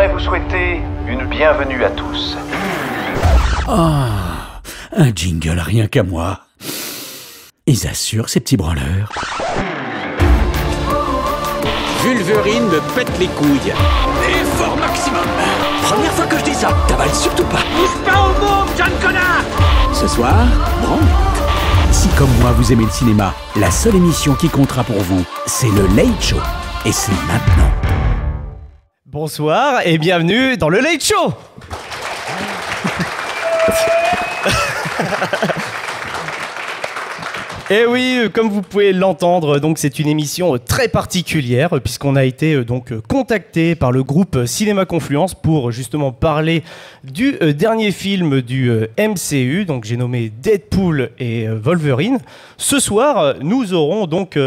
J'aimerais vous souhaiter une bienvenue à tous. Ah, un jingle rien qu'à moi. Ils assurent ces petits branleurs. Vulverine me pète les couilles. Effort maximum. Première fois que je dis ça, t'avales surtout pas. Bouge pas au môme, jeune connard. Ce soir, branlette. Si comme moi vous aimez le cinéma, la seule émission qui comptera pour vous, c'est le Late Show. Et c'est maintenant. Bonsoir et bienvenue dans le Late Show. Et oui, comme vous pouvez l'entendre, donc c'est une émission très particulière puisqu'on a été donc contacté par le groupe Cinéma Confluence pour justement parler du dernier film du MCU. Donc j'ai nommé Deadpool et Wolverine. Ce soir, nous aurons donc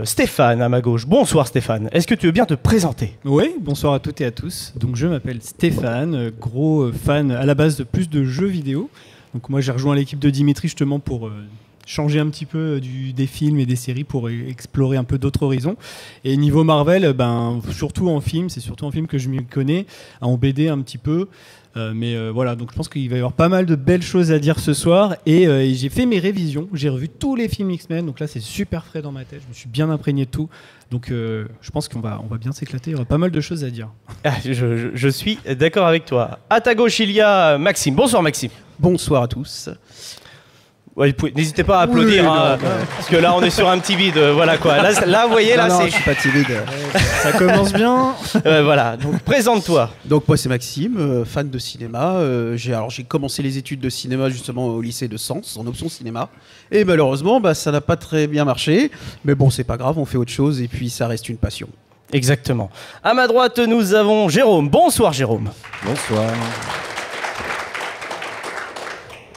Stéphane à ma gauche. Bonsoir Stéphane. Est-ce que tu veux bien te présenter ? Oui, bonsoir à toutes et à tous. Donc je m'appelle Stéphane, gros fan à la base de plus de jeux vidéo. Donc moi j'ai rejoint l'équipe de Dimitri justement pour changer un petit peu des films et des séries pour explorer un peu d'autres horizons. Et niveau Marvel, surtout en film, c'est surtout en film que je m'y connais, en BD un petit peu. Voilà, donc je pense qu'il va y avoir pas mal de belles choses à dire ce soir. Et j'ai fait mes révisions, j'ai revu tous les films X-Men, donc là c'est super frais dans ma tête, je me suis bien imprégné de tout. Donc je pense qu'on va bien s'éclater, il y aura pas mal de choses à dire. Je suis d'accord avec toi. À ta gauche, il y a Maxime. Bonsoir Maxime. Bonsoir à tous. Ouais, n'hésitez pas à applaudir, parce que là on est sur un petit vide, voilà quoi. Là vous voyez, là non, c'est. je suis pas timide. Ça commence bien. Voilà, donc présente-toi. Donc moi c'est Maxime, fan de cinéma. J'ai commencé les études de cinéma justement au lycée de Sens, en option cinéma. Et malheureusement, ça n'a pas très bien marché. Mais bon, c'est pas grave, on fait autre chose et puis ça reste une passion. Exactement. À ma droite, nous avons Jérôme. Bonsoir Jérôme. Bonsoir.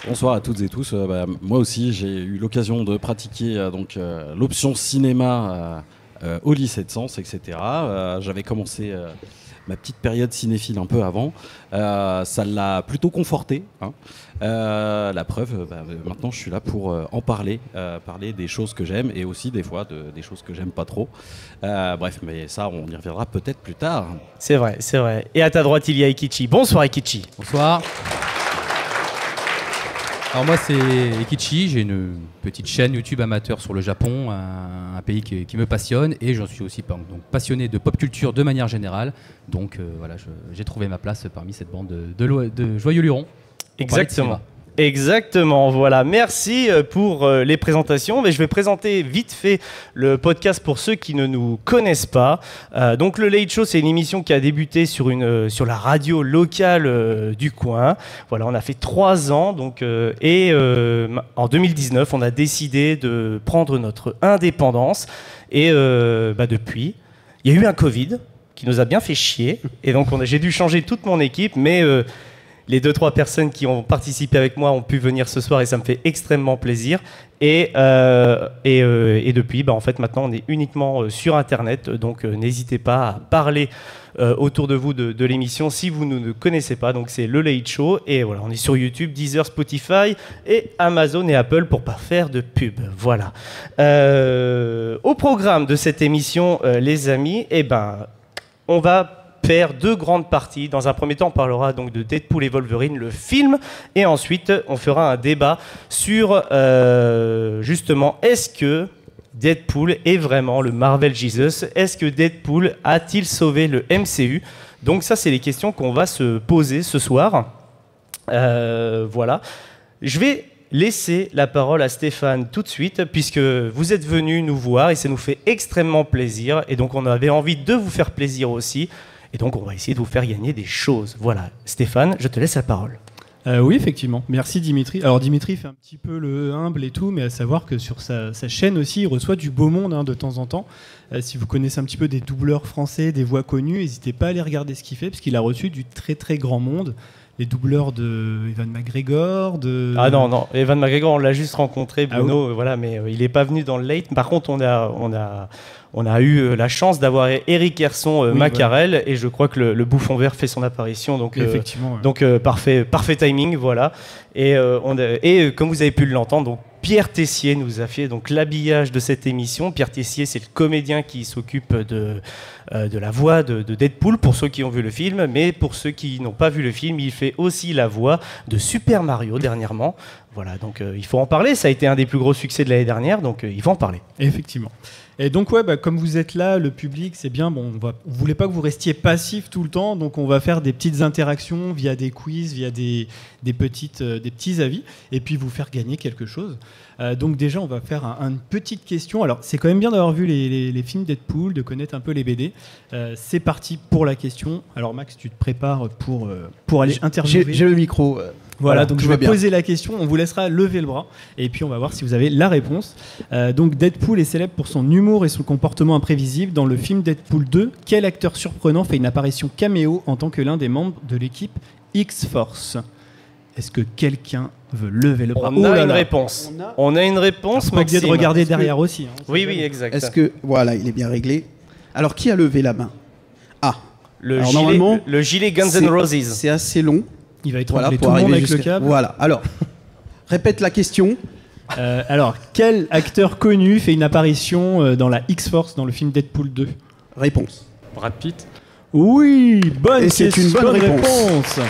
Bonsoir à toutes et tous. Moi aussi, j'ai eu l'occasion de pratiquer l'option cinéma au lycée de Sens, etc. J'avais commencé ma petite période cinéphile un peu avant. Ça l'a plutôt conforté. La preuve, maintenant je suis là pour en parler, parler des choses que j'aime et aussi des fois des choses que j'aime pas trop. Bref, mais ça, on y reviendra peut-être plus tard. C'est vrai, c'est vrai. Et à ta droite, il y a Ekichi. Bonsoir Ekichi. Bonsoir. Alors moi c'est Ekichi, j'ai une petite chaîne YouTube amateur sur le Japon, un pays qui me passionne et j'en suis aussi donc passionné de pop culture de manière générale. Donc voilà, j'ai trouvé ma place parmi cette bande de joyeux lurons. Exactement. Exactement, voilà. Merci pour les présentations. Mais je vais présenter vite fait le podcast pour ceux qui ne nous connaissent pas. Donc le Late Show, c'est une émission qui a débuté sur la radio locale du coin. Voilà, on a fait 3 ans. Donc, en 2019, on a décidé de prendre notre indépendance. Et depuis, il y a eu un Covid qui nous a bien fait chier. Et donc j'ai dû changer toute mon équipe, mais les 2-3 personnes qui ont participé avec moi ont pu venir ce soir et ça me fait extrêmement plaisir. Et depuis, en fait, maintenant, on est uniquement sur Internet. Donc, n'hésitez pas à parler autour de vous de l'émission si vous ne nous connaissez pas. Donc, c'est le Late Show. Et voilà, on est sur YouTube, Deezer, Spotify et Amazon et Apple pour pas faire de pub. Voilà. Au programme de cette émission, les amis, on va faire 2 grandes parties. Dans un premier temps, on parlera donc de Deadpool et Wolverine, le film, et ensuite, on fera un débat sur justement, est-ce que Deadpool est vraiment le Marvel Jesus ? Est-ce que Deadpool a-t-il sauvé le MCU ? Donc ça, c'est les questions qu'on va se poser ce soir. Voilà. Je vais laisser la parole à Stéphane tout de suite, puisque vous êtes venu nous voir et ça nous fait extrêmement plaisir. Et donc, on avait envie de vous faire plaisir aussi. Et donc, on va essayer de vous faire gagner des choses. Voilà. Stéphane, je te laisse la parole. Oui, effectivement. Merci Dimitri. Alors Dimitri fait un petit peu le humble et tout, mais à savoir que sur sa chaîne aussi, il reçoit du beau monde de temps en temps. Si vous connaissez un petit peu des doubleurs français, des voix connues, n'hésitez pas à aller regarder ce qu'il fait, parce qu'il a reçu du très très grand monde. Les doubleurs de Ewan McGregor, Ah non, Ewan McGregor, on l'a juste rencontré, Bruno, voilà, mais il n'est pas venu dans le late. Par contre, on a eu la chance d'avoir Eric Herson Macarel, voilà. Et je crois que le bouffon vert fait son apparition, donc effectivement, ouais. Donc parfait timing, voilà. Et comme vous avez pu l'entendre, donc Pierre Tessier nous a fait donc l'habillage de cette émission. Pierre Tessier, c'est le comédien qui s'occupe de la voix de Deadpool pour ceux qui ont vu le film, mais pour ceux qui n'ont pas vu le film, il fait aussi la voix de Super Mario dernièrement. Voilà, donc il faut en parler. Ça a été un des plus gros succès de l'année dernière, donc il faut en parler. Effectivement. Et donc comme vous êtes là, le public, c'est bien. Bon, on voulait pas que vous restiez passif tout le temps, donc on va faire des petites interactions via des quiz, via des petits avis, et puis vous faire gagner quelque chose. Donc déjà, on va faire une petite question. Alors, c'est quand même bien d'avoir vu les films Deadpool, de connaître un peu les BD. C'est parti pour la question. Alors Max, tu te prépares pour aller interviewer. J'ai le micro. Voilà, donc je vais poser la question, on vous laissera lever le bras et puis on va voir si vous avez la réponse. Donc Deadpool est célèbre pour son humour et son comportement imprévisible. Dans le film Deadpool 2, quel acteur surprenant fait une apparition caméo en tant que l'un des membres de l'équipe X-Force? Est-ce que quelqu'un veut lever le bras? On a une réponse. On a une réponse, Maxime. Pas obligé de regarder derrière aussi. Hein, oui, exact. Est-ce que... Voilà, il est bien réglé. Alors, qui a levé la main? Le gilet Guns N' Roses. C'est assez long. Il va étrangler tout le monde avec le câble. Voilà, alors, répète la question. Alors, quel acteur connu fait une apparition dans la X-Force dans le film Deadpool 2? Réponse. Brad Pitt. Oui, bonne question. C'est une bonne réponse.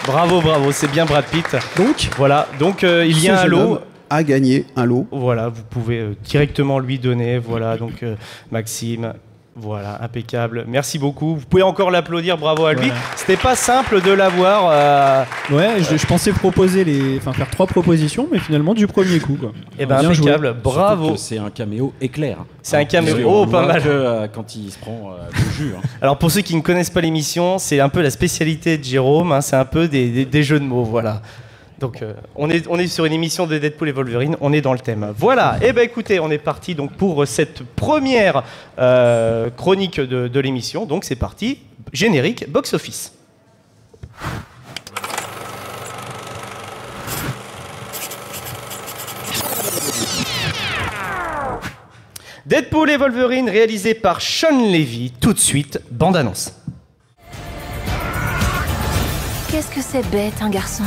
Bravo, c'est bien Brad Pitt. Donc, voilà, il y a un lot. A gagné un lot. Voilà, vous pouvez directement lui donner. Voilà, donc Maxime. Voilà, impeccable. Merci beaucoup. Vous pouvez encore l'applaudir, bravo à lui. Voilà. C'était pas simple de l'avoir. Je pensais faire 3 propositions, mais finalement du premier coup. Et bien impeccable, joué. Bravo. C'est un caméo éclair. C'est un caméo, pas mal. Quand il se prend le jus. Hein. Alors pour ceux qui ne connaissent pas l'émission, c'est un peu la spécialité de Jérôme. Hein, c'est un peu des jeux de mots, voilà. Donc on est sur une émission de Deadpool et Wolverine, on est dans le thème. Voilà, et écoutez, on est parti donc pour cette première chronique de l'émission. Donc c'est parti, générique box office. Deadpool et Wolverine réalisé par Sean Levy. Tout de suite, bande-annonce. Qu'est-ce que c'est bête, un garçon?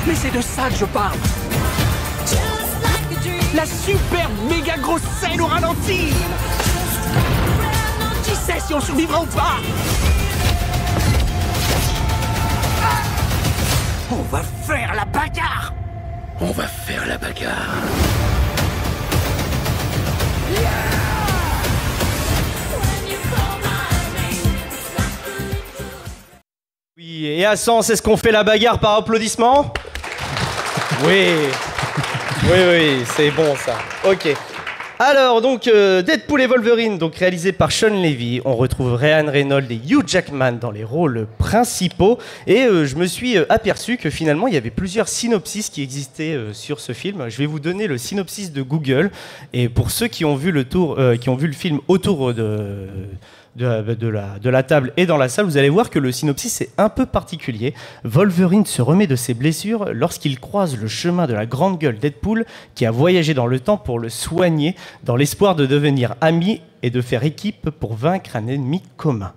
Mais c'est de ça que je parle. La super méga grosse scène au ralenti. Qui sait si on survivra ou pas? On va faire la bagarre. On va faire la bagarre. Oui, et à Sens, est-ce qu'on fait la bagarre par applaudissement? Oui, c'est bon ça. Ok. Alors donc Deadpool et Wolverine, donc réalisé par Sean Levy. On retrouve Ryan Reynolds et Hugh Jackman dans les rôles principaux. Et je me suis aperçu que finalement il y avait plusieurs synopsis qui existaient sur ce film. Je vais vous donner le synopsis de Google. Et pour ceux qui ont vu le film autour de la table et dans la salle, vous allez voir que le synopsis est un peu particulier. Wolverine se remet de ses blessures lorsqu'il croise le chemin de la grande gueule Deadpool qui a voyagé dans le temps pour le soigner dans l'espoir de devenir ami et de faire équipe pour vaincre un ennemi commun.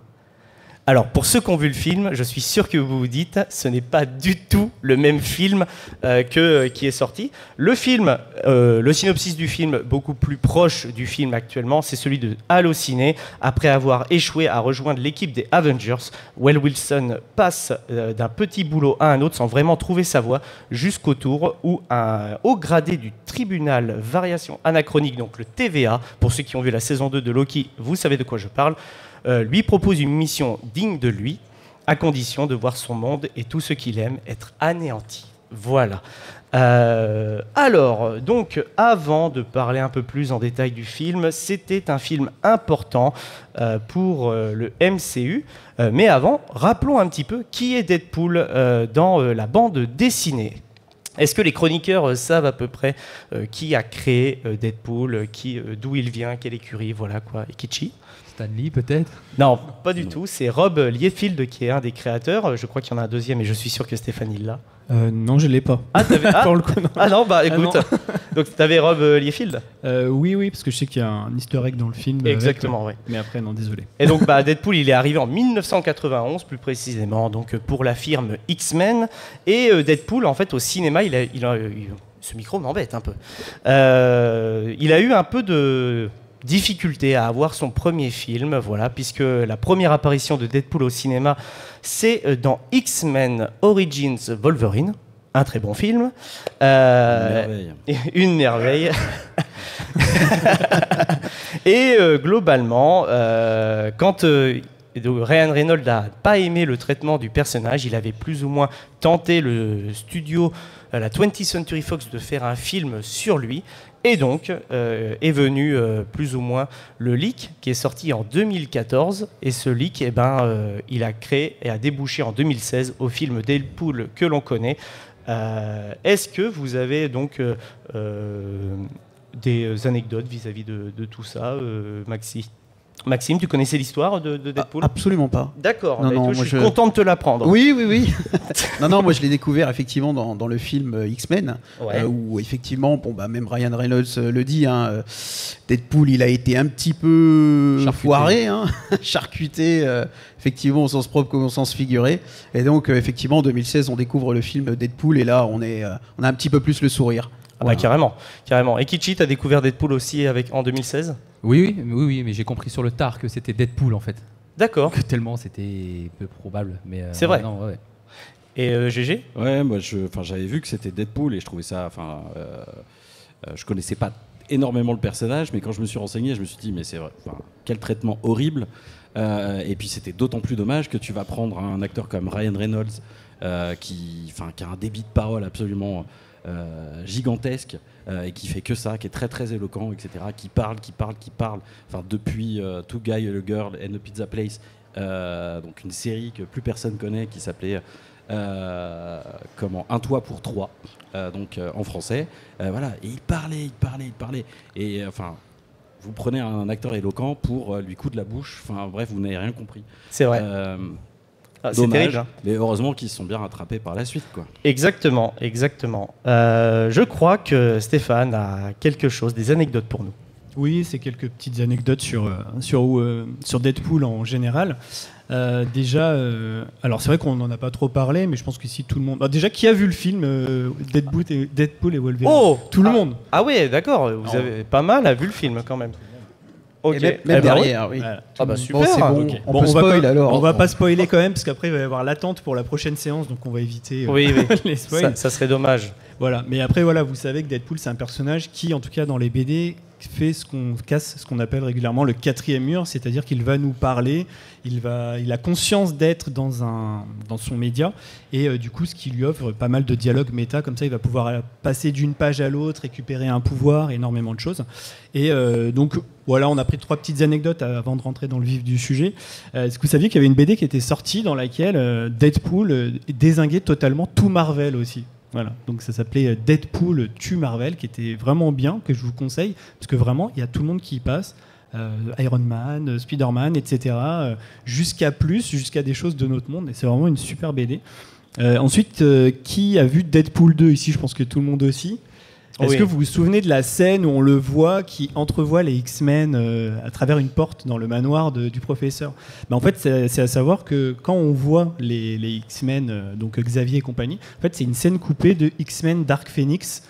Alors, pour ceux qui ont vu le film, je suis sûr que vous vous dites, ce n'est pas du tout le même film qui est sorti. Le film, le synopsis du film, beaucoup plus proche du film actuellement, c'est celui de Allociné. Après avoir échoué à rejoindre l'équipe des Avengers, Well Wilson passe d'un petit boulot à un autre sans vraiment trouver sa voie, jusqu'au tour où un haut gradé du tribunal variation anachronique, donc le TVA, pour ceux qui ont vu la saison 2 de Loki, vous savez de quoi je parle, lui propose une mission digne de lui, à condition de voir son monde et tout ce qu'il aime être anéanti. Voilà. Alors, donc, avant de parler un peu plus en détail du film, c'était un film important pour le MCU. Mais avant, rappelons un petit peu qui est Deadpool dans la bande dessinée. Est-ce que les chroniqueurs savent à peu près qui a créé Deadpool, d'où il vient, quelle écurie, voilà quoi, et Kichi? Stan Lee peut-être? Non, pas du tout. C'est Rob Liefeld qui est un des créateurs. Je crois qu'il y en a un deuxième et je suis sûr que Stéphanie l'a. Non, je l'ai pas. Ah, t'avais... Pour le coup, non. Ah non, bah écoute. non. Donc t'avais Rob Liefeld. Oui, parce que je sais qu'il y a un easter egg dans le film. Exactement, oui. Mais après, non, désolé. Et donc Deadpool, il est arrivé en 1991, plus précisément, donc pour la firme X-Men. Et Deadpool, en fait, au cinéma, ce micro m'embête un peu. Il a eu un peu de difficulté à avoir son premier film, voilà, puisque la première apparition de Deadpool au cinéma, c'est dans X-Men Origins Wolverine, un très bon film. Une merveille. Et globalement, quand Ryan Reynolds n'a pas aimé le traitement du personnage, il avait plus ou moins tenté le studio, la 20th Century Fox, de faire un film sur lui. Et donc est venu plus ou moins le leak qui est sorti en 2014. Et ce leak, il a créé et a débouché en 2016 au film Deadpool que l'on connaît. Est-ce que vous avez donc des anecdotes vis-à-vis de tout ça, Maxime, tu connaissais l'histoire de Deadpool ? Absolument pas. D'accord, Non, je suis content de te l'apprendre. Oui. non, moi je l'ai découvert effectivement dans le film X-Men, ouais. Où effectivement, même Ryan Reynolds le dit, Deadpool il a été un petit peu foiré, charcuté, effectivement au sens propre comme au sens figuré. Et donc effectivement en 2016 on découvre le film Deadpool et là on a un petit peu plus le sourire. Ah bah carrément. Et Kichi, t'as découvert Deadpool aussi en 2016 ? Oui, mais j'ai compris sur le tard que c'était Deadpool en fait. D'accord. Que tellement c'était peu probable. Mais c'est vrai. Non, ouais. Et GG ? Ouais, moi j'avais vu que c'était Deadpool et je trouvais ça. Je connaissais pas énormément le personnage, mais quand je me suis renseigné, je me suis dit mais c'est vrai, quel traitement horrible. Et puis c'était d'autant plus dommage que tu vas prendre un acteur comme Ryan Reynolds qui a un débit de parole absolument gigantesque et qui fait que ça, qui est très très éloquent, etc., qui parle, depuis Two Guys, a Girl and a Pizza Place, donc une série que plus personne connaît qui s'appelait Un toit pour trois, en français, voilà, et il parlait, et vous prenez un acteur éloquent pour lui coudre la bouche, bref, vous n'avez rien compris. C'est vrai. C'est terrible. Mais heureusement qu'ils se sont bien rattrapés par la suite, quoi. Exactement. Je crois que Stéphane a quelque chose, des anecdotes pour nous. Oui, c'est quelques petites anecdotes sur Deadpool en général. Déjà, alors c'est vrai qu'on n'en a pas trop parlé, mais je pense qu'ici tout le monde... déjà, qui a vu le film Deadpool et Wolverine ? Oh, tout le monde. Ah oui, d'accord, vous avez pas mal vu le film quand même. Ok. Même derrière, oui. Voilà. Ah bah super. Bon, c'est bon. Okay. On peut spoil alors. On va pas spoiler quand même parce qu'après il va y avoir l'attente pour la prochaine séance, donc on va éviter les spoils. Ça serait dommage. Voilà. Mais après vous savez que Deadpool c'est un personnage qui, en tout cas dans les BD, fait ce qu'on appelle régulièrement le quatrième mur, c'est-à-dire qu'il va nous parler, il a conscience d'être dans son média et du coup ce qui lui offre pas mal de dialogues méta, comme ça il va pouvoir passer d'une page à l'autre, récupérer un pouvoir, énormément de choses. Et donc voilà, on a pris 3 petites anecdotes avant de rentrer dans le vif du sujet. Est-ce que vous saviez qu'il y avait une BD qui était sortie dans laquelle Deadpool dézinguait totalement tout Marvel aussi ? Voilà, donc ça s'appelait Deadpool tue Marvel, qui était vraiment bien, que je vous conseille, parce que vraiment, il y a tout le monde qui y passe, Iron Man, Spider-Man, etc., jusqu'à des choses de notre monde, et c'est vraiment une super BD. Ensuite, qui a vu Deadpool 2 ici ? Je pense que tout le monde aussi. Est-ce que vous vous souvenez de la scène où on le voit qui entrevoit les X-Men à travers une porte dans le manoir du professeur ? En fait, c'est à savoir que quand on voit les X-Men, donc Xavier et compagnie, en fait, c'est une scène coupée de X-Men Dark Phoenix.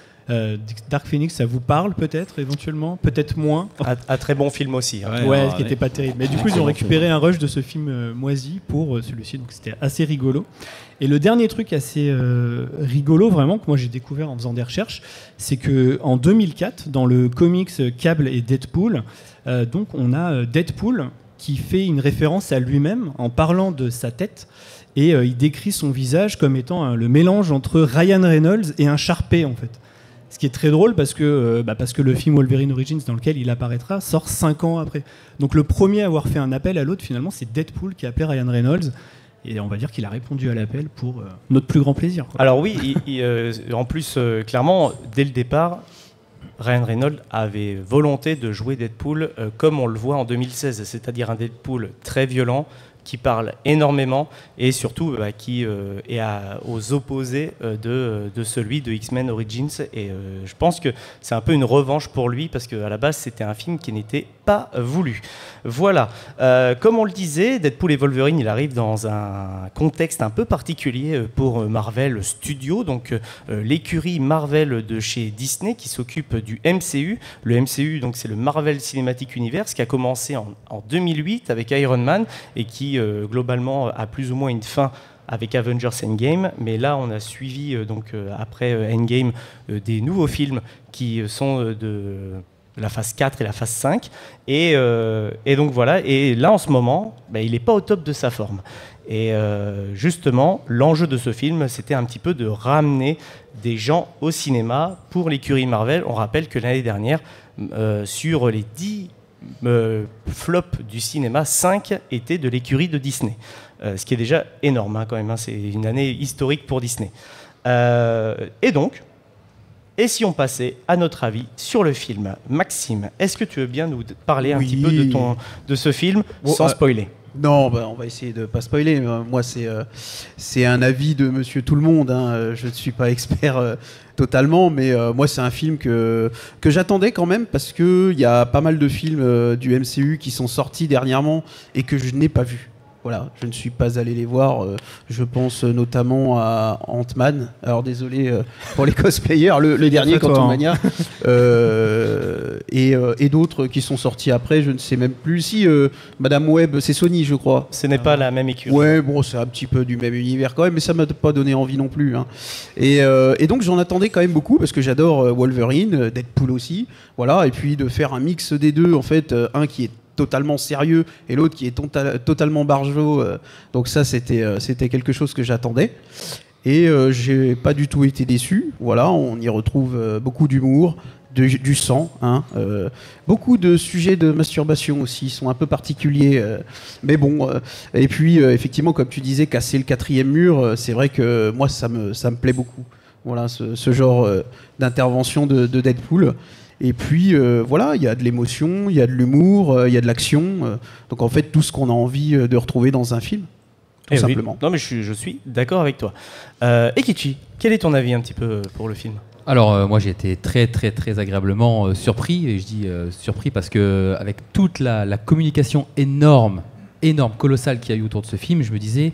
Dark Phoenix, ça vous parle peut-être éventuellement, peut-être moins. Un très bon film aussi. Ouais, qui n'était pas terrible. Mais du coup, ils ont récupéré un rush de ce film moisi pour celui-ci, donc c'était assez rigolo. Et le dernier truc assez rigolo, vraiment, que moi j'ai découvert en faisant des recherches, c'est qu'en 2004, dans le comics Cable et Deadpool, donc on a Deadpool qui fait une référence à lui-même en parlant de sa tête. Et il décrit son visage comme étant le mélange entre Ryan Reynolds et un Sharpay, en fait. Ce qui est très drôle parce que le film Wolverine Origins, dans lequel il apparaîtra, sort 5 ans après. Donc le premier à avoir fait un appel à l'autre, finalement, c'est Deadpool qui a appelé Ryan Reynolds. Et on va dire qu'il a répondu à l'appel pour notre plus grand plaisir, quoi. Alors oui, en plus, clairement, dès le départ, Ryan Reynolds avait volonté de jouer Deadpool comme on le voit en 2016, c'est-à-dire un Deadpool très violent, qui parle énormément et surtout qui est aux opposés de celui de X-Men Origins. Et je pense que c'est un peu une revanche pour lui parce qu'à la base, c'était un film qui n'était pas voulu. Voilà. Comme on le disait, Deadpool et Wolverine, il arrive dans un contexte un peu particulier pour Marvel Studios, donc l'écurie Marvel de chez Disney qui s'occupe du MCU. Le MCU, donc, c'est le Marvel Cinematic Universe qui a commencé en 2008 avec Iron Man et qui globalement a plus ou moins une fin avec Avengers Endgame, mais là on a suivi après Endgame des nouveaux films qui sont de la phase 4 et la phase 5 et donc voilà, et là en ce moment il n'est pas au top de sa forme et justement l'enjeu de ce film c'était un petit peu de ramener des gens au cinéma pour l'écurie Marvel. On rappelle que l'année dernière sur les 10 flops du cinéma, 5 étaient de l'écurie de Disney. Ce qui est déjà énorme quand même, c'est une année historique pour Disney. Et si on passait à notre avis sur le film, Maxime, est-ce que tu veux bien nous parler un petit peu de ce film sans spoiler? Non, on va essayer de ne pas spoiler. Moi, c'est un avis de monsieur tout le monde. Je ne suis pas expert totalement, mais moi, c'est un film que j'attendais quand même parce qu'il y a pas mal de films du MCU qui sont sortis dernièrement et que je n'ai pas vus. Voilà, je ne suis pas allé les voir. Je pense notamment à Ant-Man. Alors désolé pour les cosplayers, le dernier Quantumania, et d'autres qui sont sortis après. Je ne sais même plus si Madame Web, c'est Sony, je crois. Ce n'est pas la même écurie. Ouais, bon, c'est un petit peu du même univers quand même, mais ça m'a pas donné envie non plus. Et donc j'en attendais quand même beaucoup parce que j'adore Wolverine, Deadpool aussi. Voilà, et puis de faire un mix des deux, en fait, un qui est totalement sérieux et l'autre qui est totalement barjot, donc ça c'était quelque chose que j'attendais et j'ai pas du tout été déçu. Voilà, on y retrouve beaucoup d'humour, du sang, beaucoup de sujets de masturbation aussi sont un peu particuliers, mais bon, et puis effectivement comme tu disais, casser le quatrième mur, c'est vrai que moi ça me plaît beaucoup. Voilà, ce genre d'intervention de Deadpool. Et puis voilà, il y a de l'émotion, il y a de l'humour, il y a de l'action. Donc en fait, tout ce qu'on a envie de retrouver dans un film, tout simplement. Oui. Non mais je suis d'accord avec toi. Ekichi, quel est ton avis un petit peu pour le film ? Alors moi j'ai été très très très agréablement surpris, et je dis surpris parce que avec toute la communication énorme, colossale qu'il y a eu autour de ce film, je me disais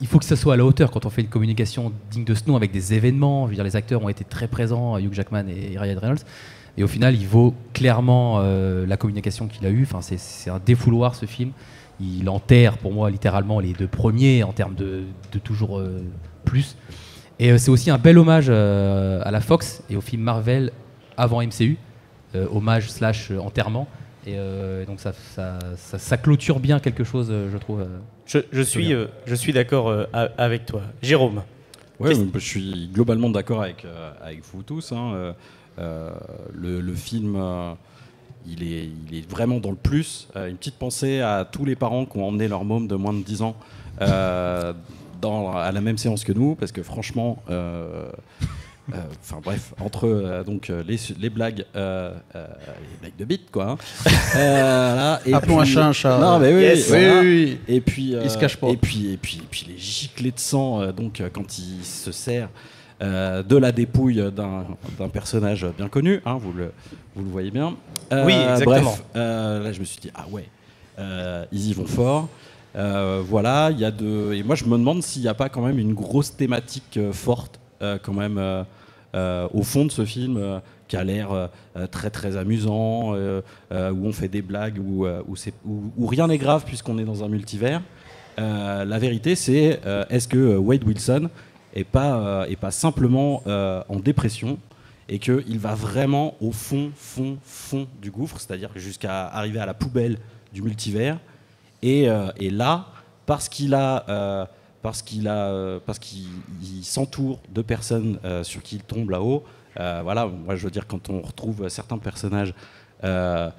il faut que ça soit à la hauteur quand on fait une communication digne de ce nom avec des événements. Je veux dire, les acteurs ont été très présents, Hugh Jackman et Ryan Reynolds, et au final il vaut clairement la communication qu'il a eue. Enfin, c'est un défouloir ce film. Il enterre pour moi littéralement les deux premiers en termes de toujours plus. Et c'est aussi un bel hommage à la Fox et au film Marvel avant MCU, hommage / enterrement. Et donc ça clôture bien quelque chose, je trouve. Je suis d'accord avec toi. Jérôme. Ouais, je suis globalement d'accord avec vous tous. Le film, il est vraiment dans le plus. Une petite pensée à tous les parents qui ont emmené leur môme de moins de 10 ans à la même séance que nous, parce que franchement... Enfin bref, entre les blagues de bite quoi. Là, et appelons un chat un chat. Non mais oui, yes. voilà. Oui. Et puis il se cache pas. Et puis les giclées de sang quand il se sert de la dépouille d'un personnage bien connu, vous le voyez bien. Oui, exactement. Bref, là je me suis dit ah ouais, ils y vont fort. Voilà, il y a et moi je me demande s'il n'y a pas quand même une grosse thématique forte. Quand même au fond de ce film qui a l'air très très amusant, où on fait des blagues, où rien n'est grave puisqu'on est dans un multivers. La vérité c'est est-ce que Wade Wilson est pas simplement en dépression et qu'il va vraiment au fond du gouffre, c'est-à-dire jusqu'à arriver à la poubelle du multivers et là parce qu'il s'entoure de personnes sur qui il tombe là-haut. Voilà, moi je veux dire, quand on retrouve certains personnages, je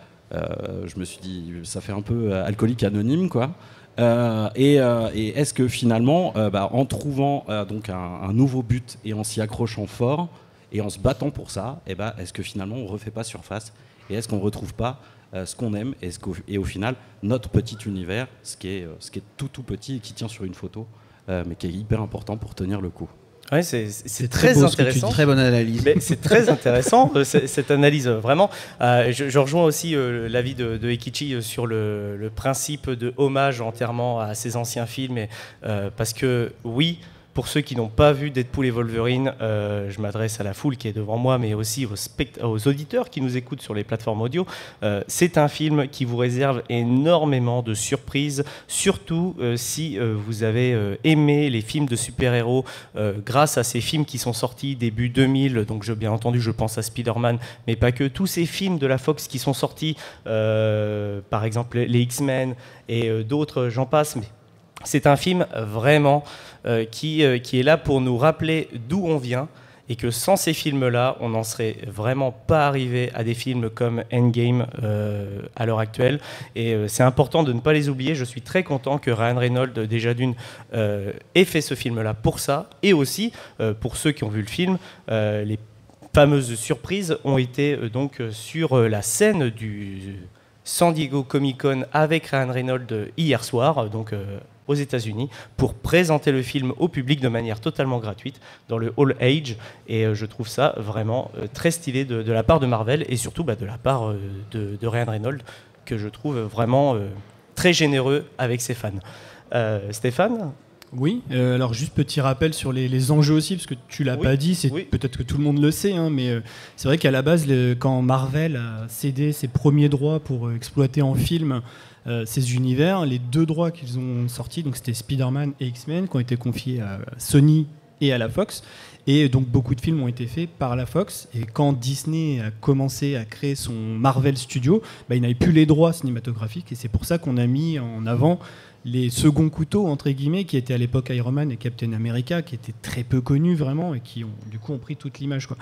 me suis dit, ça fait un peu alcoolique anonyme, quoi. Et est-ce que finalement, en trouvant donc un nouveau but et en s'y accrochant fort et en se battant pour ça, est-ce que finalement on refait pas surface et est-ce qu'on ne retrouve pas ce qu'on aime et au final notre petit univers, ce qui est tout petit et qui tient sur une photo, mais qui est hyper important pour tenir le coup. Ouais, c'est très intéressant. Très bonne analyse. Mais c'est très intéressant cette analyse, vraiment. Je rejoins aussi l'avis de Eikichi sur le principe de hommage entièrement à ses anciens films, parce que oui, pour ceux qui n'ont pas vu Deadpool et Wolverine, je m'adresse à la foule qui est devant moi, mais aussi aux auditeurs qui nous écoutent sur les plateformes audio. C'est un film qui vous réserve énormément de surprises, surtout si vous avez aimé les films de super-héros grâce à ces films qui sont sortis début 2000. Donc, bien entendu, je pense à Spider-Man, mais pas que. Tous ces films de la Fox qui sont sortis, par exemple les X-Men et d'autres, j'en passe, mais c'est un film vraiment qui est là pour nous rappeler d'où on vient, et que sans ces films-là, on n'en serait vraiment pas arrivé à des films comme Endgame à l'heure actuelle. Et c'est important de ne pas les oublier. Je suis très content que Ryan Reynolds, déjà d'une, ait fait ce film-là pour ça, et aussi pour ceux qui ont vu le film, les fameuses surprises ont été donc sur la scène du San Diego Comic-Con avec Ryan Reynolds hier soir, donc aux États-Unis, pour présenter le film au public de manière totalement gratuite dans le All Age. Et je trouve ça vraiment très stylé de la part de Marvel, et surtout de la part de Ryan Reynolds, que je trouve vraiment très généreux avec ses fans. Stéphane ? Oui, alors juste petit rappel sur les enjeux aussi, parce que tu l'as pas dit, peut-être que tout le monde le sait, hein, mais c'est vrai qu'à la base, quand Marvel a cédé ses premiers droits pour exploiter en film ces univers, les 2 droits qu'ils ont sortis, donc c'était Spider-Man et X-Men, qui ont été confiés à Sony et à la Fox, et donc beaucoup de films ont été faits par la Fox. Et quand Disney a commencé à créer son Marvel Studio, il n'avait plus les droits cinématographiques, et c'est pour ça qu'on a mis en avant les seconds couteaux, entre guillemets, qui étaient à l'époque Iron Man et Captain America, qui étaient très peu connus vraiment, et qui ont pris toute l'image, quoi.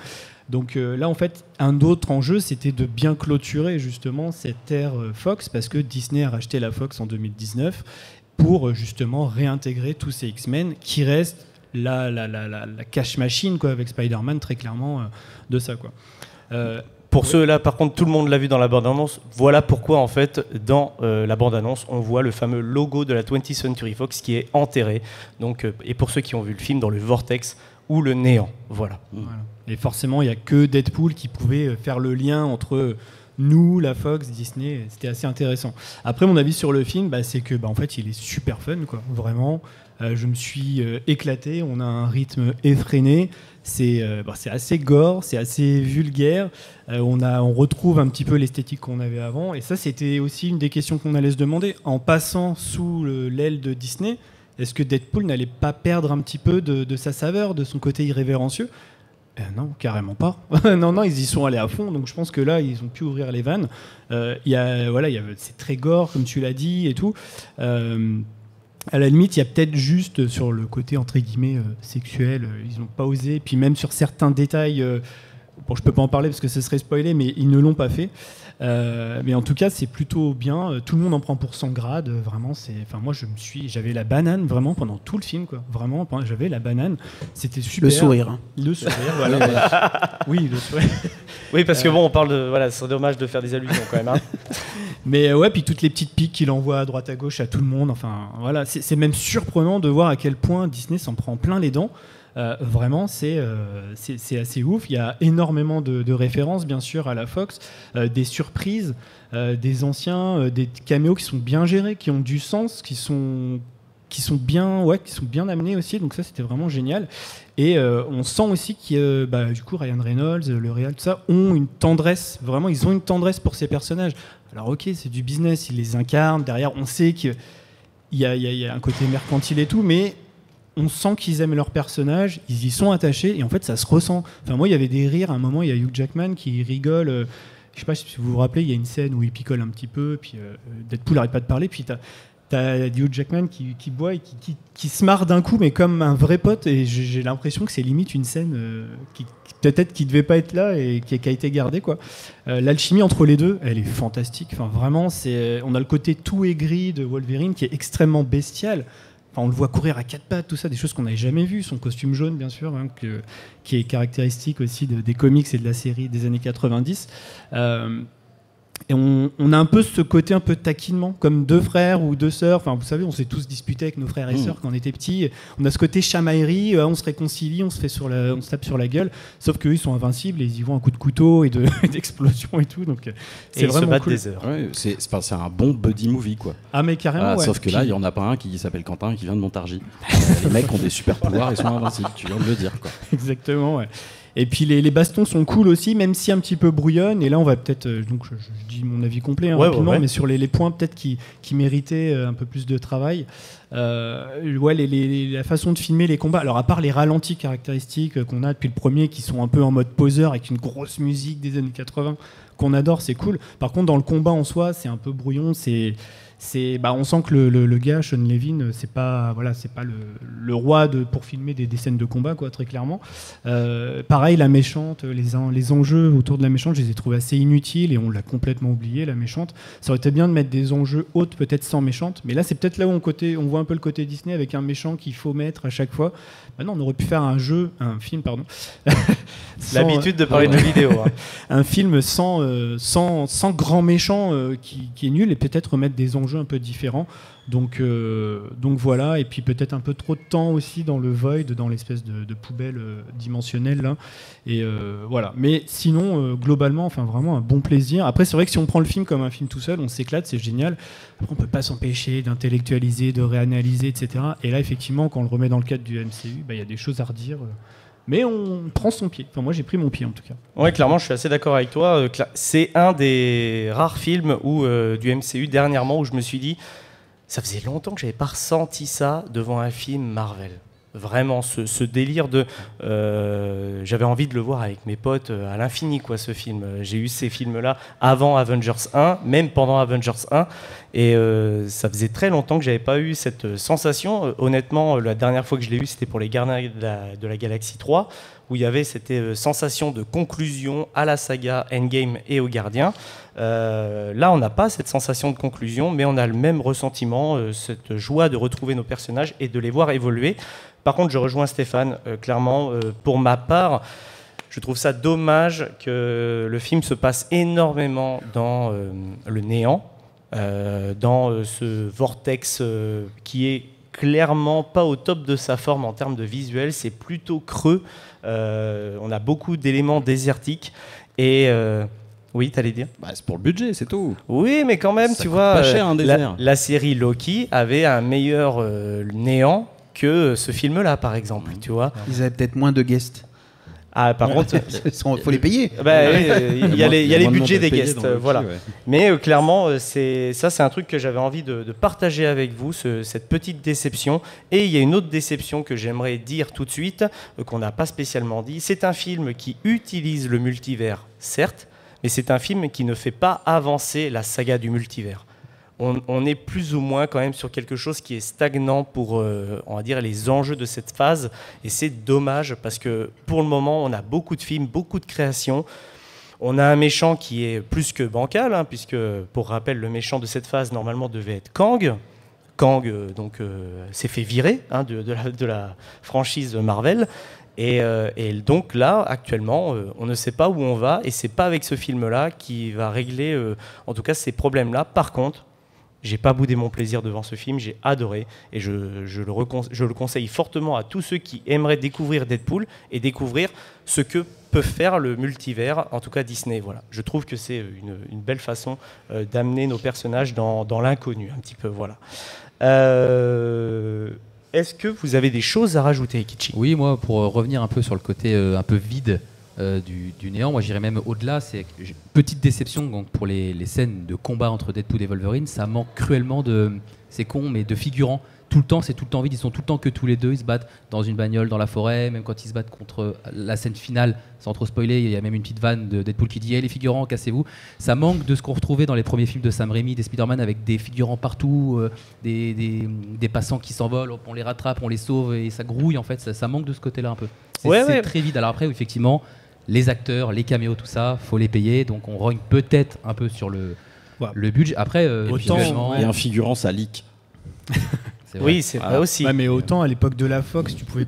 Donc là, en fait, un autre enjeu, c'était de bien clôturer justement cette ère Fox, parce que Disney a racheté la Fox en 2019 pour justement réintégrer tous ces X-Men qui restent la cash machine, quoi, avec Spider-Man, très clairement de ça, quoi. Pour ceux-là, par contre, tout le monde l'a vu dans la bande-annonce. Voilà pourquoi, en fait, dans la bande-annonce, on voit le fameux logo de la 20th Century Fox qui est enterré. Donc, et pour ceux qui ont vu le film, dans le vortex ou le néant. Voilà. Et forcément, il n'y a que Deadpool qui pouvait faire le lien entre nous, la Fox, Disney. C'était assez intéressant. Après, mon avis sur le film, c'est que, en fait, il est super fun, quoi. Vraiment. Je me suis éclaté. On a un rythme effréné. C'est assez gore, c'est assez vulgaire. On retrouve un petit peu l'esthétique qu'on avait avant. Et ça, c'était aussi une des questions qu'on allait se demander. En passant sous l'aile de Disney, est-ce que Deadpool n'allait pas perdre un petit peu de sa saveur, de son côté irrévérencieux ? Non, carrément pas. non, ils y sont allés à fond. Donc je pense que là, ils ont pu ouvrir les vannes. C'est très gore, comme tu l'as dit, et tout. À la limite, il y a peut-être juste sur le côté entre guillemets sexuel, ils n'ont pas osé. Puis même sur certains détails, je peux pas en parler parce que ce serait spoilé, mais ils ne l'ont pas fait. Mais en tout cas, c'est plutôt bien. Tout le monde en prend pour 100 grades. Vraiment, moi, j'avais la banane vraiment pendant tout le film, quoi. Vraiment, j'avais la banane. C'était super. Le sourire. Hein. Le sourire, voilà. Oui, le sourire. Oui, parce que on parle de, c'est dommage de faire des allusions quand même. Hein. Mais ouais, puis toutes les petites piques qu'il envoie à droite à gauche à tout le monde. Enfin, voilà, c'est même surprenant de voir à quel point Disney s'en prend plein les dents. Vraiment, c'est assez ouf. Il y a énormément de références, bien sûr, à la Fox, des surprises, des anciens, des caméos qui sont bien gérés, qui ont du sens, qui sont bien amenés aussi. Donc ça, c'était vraiment génial. Et on sent aussi que du coup, Ryan Reynolds, le réal, tout ça, ont une tendresse. Vraiment, ils ont une tendresse pour ces personnages. Alors ok, c'est du business, ils les incarnent. Derrière, on sait qu'il y a un côté mercantile et tout, mais on sent qu'ils aiment leurs personnages, ils y sont attachés, et en fait, ça se ressent. Enfin, moi, il y avait des rires. À un moment, il y a Hugh Jackman qui rigole. Je sais pas si vous vous rappelez, il y a une scène où il picole un petit peu, puis Deadpool n'arrête pas de parler, puis t'as Hugh Jackman qui boit et qui se marre d'un coup, mais comme un vrai pote. Et j'ai l'impression que c'est limite une scène qui peut-être qui devait pas être là et qui a été gardée, quoi. L'alchimie entre les deux, elle est fantastique. Enfin, vraiment, on a le côté tout aigri de Wolverine qui est extrêmement bestial. Enfin, on le voit courir à 4 pattes, tout ça, des choses qu'on n'avait jamais vues. Son costume jaune, bien sûr, hein, qui est caractéristique aussi des comics et de la série des années 90. Et on a un peu ce côté un peu taquinement, comme deux frères ou deux sœurs. Enfin, vous savez, on s'est tous disputés avec nos frères et sœurs quand on était petits. On a ce côté chamaillerie, on se réconcilie, on se tape sur la gueule. Sauf qu'eux, ils sont invincibles et ils y vont un coup de couteau et d'explosion et tout. Donc, c'est vraiment ils se battent cool. des heures. Ouais, c'est un bon buddy movie, quoi. Ah, mais carrément, Voilà, ouais. sauf que là, il y en a pas un qui s'appelle Quentin qui vient de Montargis. Les mecs ont des super pouvoirs et sont invincibles, tu viens de le dire, quoi. Exactement, ouais. Et puis les bastons sont cool aussi, même si un petit peu brouillonne. Et là, on va peut-être, donc je dis mon avis complet rapidement, mais sur les points peut-être qui méritaient un peu plus de travail. La façon de filmer les combats. Alors à part les ralentis caractéristiques qu'on a depuis le premier, qui sont un peu en mode poseur avec une grosse musique des années 80 qu'on adore, c'est cool. Par contre, dans le combat en soi, c'est un peu brouillon. On sent que le gars, Sean Levin, c'est pas le roi pour filmer des scènes de combat, quoi, très clairement. Pareil, la méchante, les enjeux autour de la méchante, je les ai trouvés assez inutiles et on l'a complètement oublié, la méchante. Ça aurait été bien de mettre des enjeux hautes, peut-être sans méchante, mais là, c'est peut-être là où on voit un peu le côté Disney avec un méchant qu'il faut mettre à chaque fois. Maintenant, on aurait pu faire un film, pardon. L'habitude de parler de vidéo. Hein. Un film sans grand méchant qui est nul et peut-être remettre des enjeux un peu différents. Donc voilà, et puis peut-être un peu trop de temps aussi dans le void, dans l'espèce de poubelle dimensionnelle là. Et voilà. Mais sinon, globalement, enfin vraiment un bon plaisir. Après, c'est vrai que si on prend le film comme un film tout seul, on s'éclate, c'est génial. Après, on peut pas s'empêcher d'intellectualiser, de réanalyser, etc. Et là, effectivement, quand on le remet dans le cadre du MCU, il y a des choses à redire. Mais on prend son pied. Enfin, moi, j'ai pris mon pied, en tout cas. Ouais, clairement, je suis assez d'accord avec toi. C'est un des rares films du MCU dernièrement où je me suis dit, ça faisait longtemps que j'avais pas ressenti ça devant un film Marvel. Vraiment, ce délire de... j'avais envie de le voir avec mes potes à l'infini, quoi, ce film. J'ai eu ces films-là avant Avengers 1, même pendant Avengers 1. Et ça faisait très longtemps que j'avais pas eu cette sensation. Honnêtement, la dernière fois que je l'ai eu, c'était pour les Gardiens de la Galaxie 3, où il y avait cette sensation de conclusion à la saga Endgame et aux Gardiens. Là, on n'a pas cette sensation de conclusion, mais on a le même ressentiment, cette joie de retrouver nos personnages et de les voir évoluer. Par contre, je rejoins Stéphane, clairement, pour ma part, je trouve ça dommage que le film se passe énormément dans le néant, dans ce vortex qui est clairement pas au top de sa forme en termes de visuel, c'est plutôt creux, on a beaucoup d'éléments désertiques et... Oui, t'allais dire. C'est pour le budget, c'est tout. Oui, mais quand même, ça tu coûte vois, pas cher, un désert. La série Loki avait un meilleur néant que ce film-là, par exemple. Tu vois. Ils avaient peut-être moins de guests. Ah, par contre, il faut les payer. Il y a les budgets des guests, voilà. Ouais. Mais clairement, c'est un truc que j'avais envie de partager avec vous, cette petite déception. Et il y a une autre déception que j'aimerais dire tout de suite, qu'on n'a pas spécialement dit. C'est un film qui utilise le multivers, certes, mais c'est un film qui ne fait pas avancer la saga du multivers. On est plus ou moins quand même sur quelque chose qui est stagnant pour, on va dire, les enjeux de cette phase. Et c'est dommage parce que pour le moment, on a beaucoup de films, beaucoup de créations. On a un méchant qui est plus que bancal, hein, puisque, pour rappel, le méchant de cette phase, normalement, devait être Kang. Kang, s'est fait virer de la franchise Marvel. Et donc là, actuellement, on ne sait pas où on va, et c'est pas avec ce film-là qui va régler, en tout cas, ces problèmes-là. Par contre, j'ai pas boudé mon plaisir devant ce film, j'ai adoré, et je le conseille fortement à tous ceux qui aimeraient découvrir Deadpool et découvrir ce que peut faire le multivers, en tout cas Disney. Voilà. Je trouve que c'est une belle façon d'amener nos personnages dans l'inconnu, un petit peu. Voilà. Est-ce que vous avez des choses à rajouter, Kichi ? Oui, moi, pour revenir un peu sur le côté un peu vide du néant, moi j'irais même au-delà. C'est petite déception donc, pour les scènes de combat entre Deadpool et Wolverine. Ça manque cruellement c'est con, mais de figurants. Tout le temps, c'est tout le temps vide. Ils sont tout le temps que tous les deux. Ils se battent dans une bagnole, dans la forêt. Même quand ils se battent contre la scène finale, sans trop spoiler, il y a même une petite vanne de Deadpool qui dit hey, les figurants, cassez-vous. Ça manque de ce qu'on retrouvait dans les premiers films de Sam Raimi, des Spider-Man, avec des figurants partout, des passants qui s'envolent, on les rattrape, on les sauve et ça grouille. En fait, ça manque de ce côté-là un peu. C'est très vide. Alors après, effectivement, les acteurs, les caméos, tout ça, faut les payer. Donc on rogne peut-être un peu sur le budget. Après, autant, et un figurant, ça leak. Oui, c'est vrai aussi. Ouais, mais autant à l'époque de la Fox, tu pouvais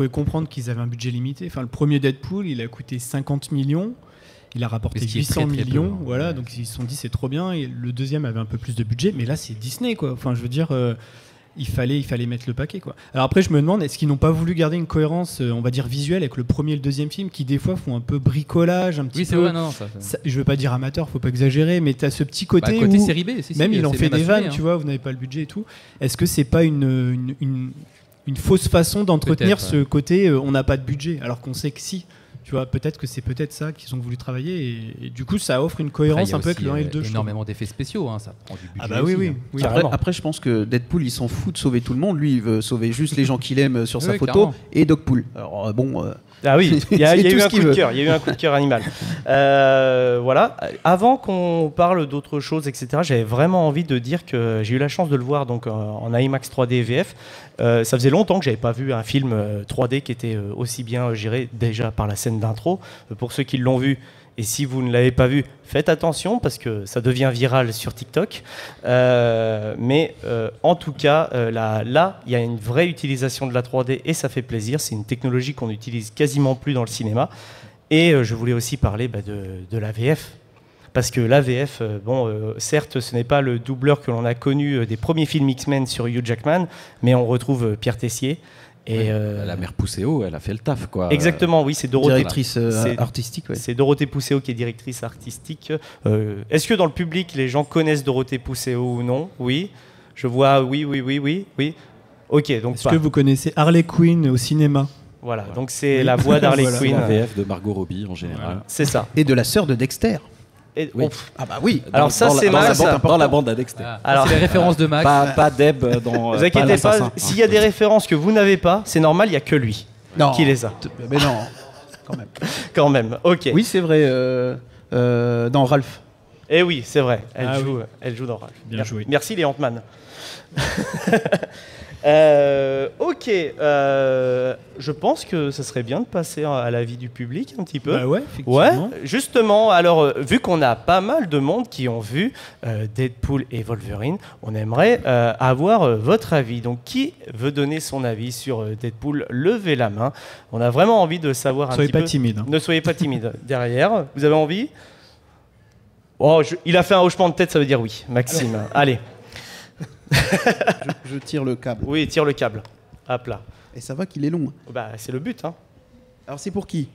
comprendre qu'ils avaient un budget limité. Enfin, le premier Deadpool, il a coûté 50 millions. il a rapporté Mais ce qui est 800 très, très millions, peu, hein. voilà, donc ils se sont dit c'est trop bien. Et le deuxième avait un peu plus de budget, mais là c'est Disney, quoi. Enfin, je veux dire, il fallait mettre le paquet, quoi. Alors après, je me demande, est-ce qu'ils n'ont pas voulu garder une cohérence, on va dire visuelle, avec le premier et le deuxième film, qui des fois font un peu bricolage, un petit Oui, c'est peu. vrai, non, ça. Je veux pas dire amateur, faut pas exagérer, mais t'as ce petit côté, Côté où série B, même il en c'est fait des assumé, vannes, hein. tu vois, vous n'avez pas le budget et tout. Est-ce que c'est pas une fausse façon d'entretenir Peut-être, ce côté on n'a pas de budget, alors qu'on sait que si. Tu vois, peut-être que c'est peut-être ça qu'ils ont voulu travailler et du coup ça offre une Après, il cohérence y a un peu avec aussi, le 1 et le 2. je trouve. énormément d'effets spéciaux, hein, ça prend du budget. Ah bah oui, aussi, oui. hein. oui. Après, je pense que Deadpool, il s'en fout de sauver tout le monde. Lui, il veut sauver juste les gens qu'il aime sur sa Oui, photo clairement. et Dogpool. Alors bon, Ah oui, il y a C'est eu tout un ce coup qu'il de veut. cœur, il y a eu un coup de cœur animal. Voilà. Avant qu'on parle d'autres choses, etc., j'avais vraiment envie de dire que j'ai eu la chance de le voir donc en IMAX 3D et VF. Ça faisait longtemps que j'avais pas vu un film 3D qui était aussi bien géré déjà par la scène d'intro. Pour ceux qui l'ont vu, et si vous ne l'avez pas vu, faites attention parce que ça devient viral sur TikTok. Mais en tout cas, là, il y a une vraie utilisation de la 3D et ça fait plaisir. C'est une technologie qu'on n'utilise quasiment plus dans le cinéma. Et je voulais aussi parler de la VF. Parce que la VF, certes, ce n'est pas le doubleur que l'on a connu des premiers films X-Men sur Hugh Jackman, mais on retrouve Pierre Tessier. Et La mère Pousséo, elle a fait le taf, quoi. exactement, oui, c'est Dorothée. directrice C'est- artistique. Ouais. C'est Dorothée Pousséo qui est directrice artistique. Est-ce que dans le public, les gens connaissent Dorothée Pousséo ou non? Oui. Je vois oui. Ok, donc Est-ce que vous connaissez Harley Quinn au cinéma? voilà, donc c'est la voix d'Harley Voilà. Quinn. La VF de Margot Robbie, en général. C'est ça. Et de la sœur de Dexter. Et, Oui. Ah bah oui. Alors ça, c'est dans la mal, ça. bande- dans la bande à Dexter. Ah, Alors- c'est les références de Max. Pas Deb dans. vous inquiétez pas, l'assassin. s'il y a des références que vous n'avez pas, c'est normal, il n'y a que lui Non. qui les a. Mais non, quand même. Quand même, ok. Oui, c'est vrai. Dans Ralph. Et oui, c'est vrai, Ah elle joue dans Ralph. Bien joué. Merci les Ant-Man. Ok, je pense que ce serait bien de passer à l'avis du public un petit peu. Bah ouais, Ouais, effectivement. justement, alors vu qu'on a pas mal de monde qui ont vu Deadpool et Wolverine, on aimerait avoir votre avis. Donc qui veut donner son avis sur Deadpool? Levez la main. On a vraiment envie de savoir un Soyez petit pas peu. timide. hein. Ne soyez pas timide. Derrière, vous avez envie? Oh, il a fait un hochement de tête, ça veut dire oui. Maxime, allez. Je tire le câble. Oui, tire le câble. Hop là. Et ça va qu'il est long. Bah, c'est le but, hein. Alors c'est pour qui?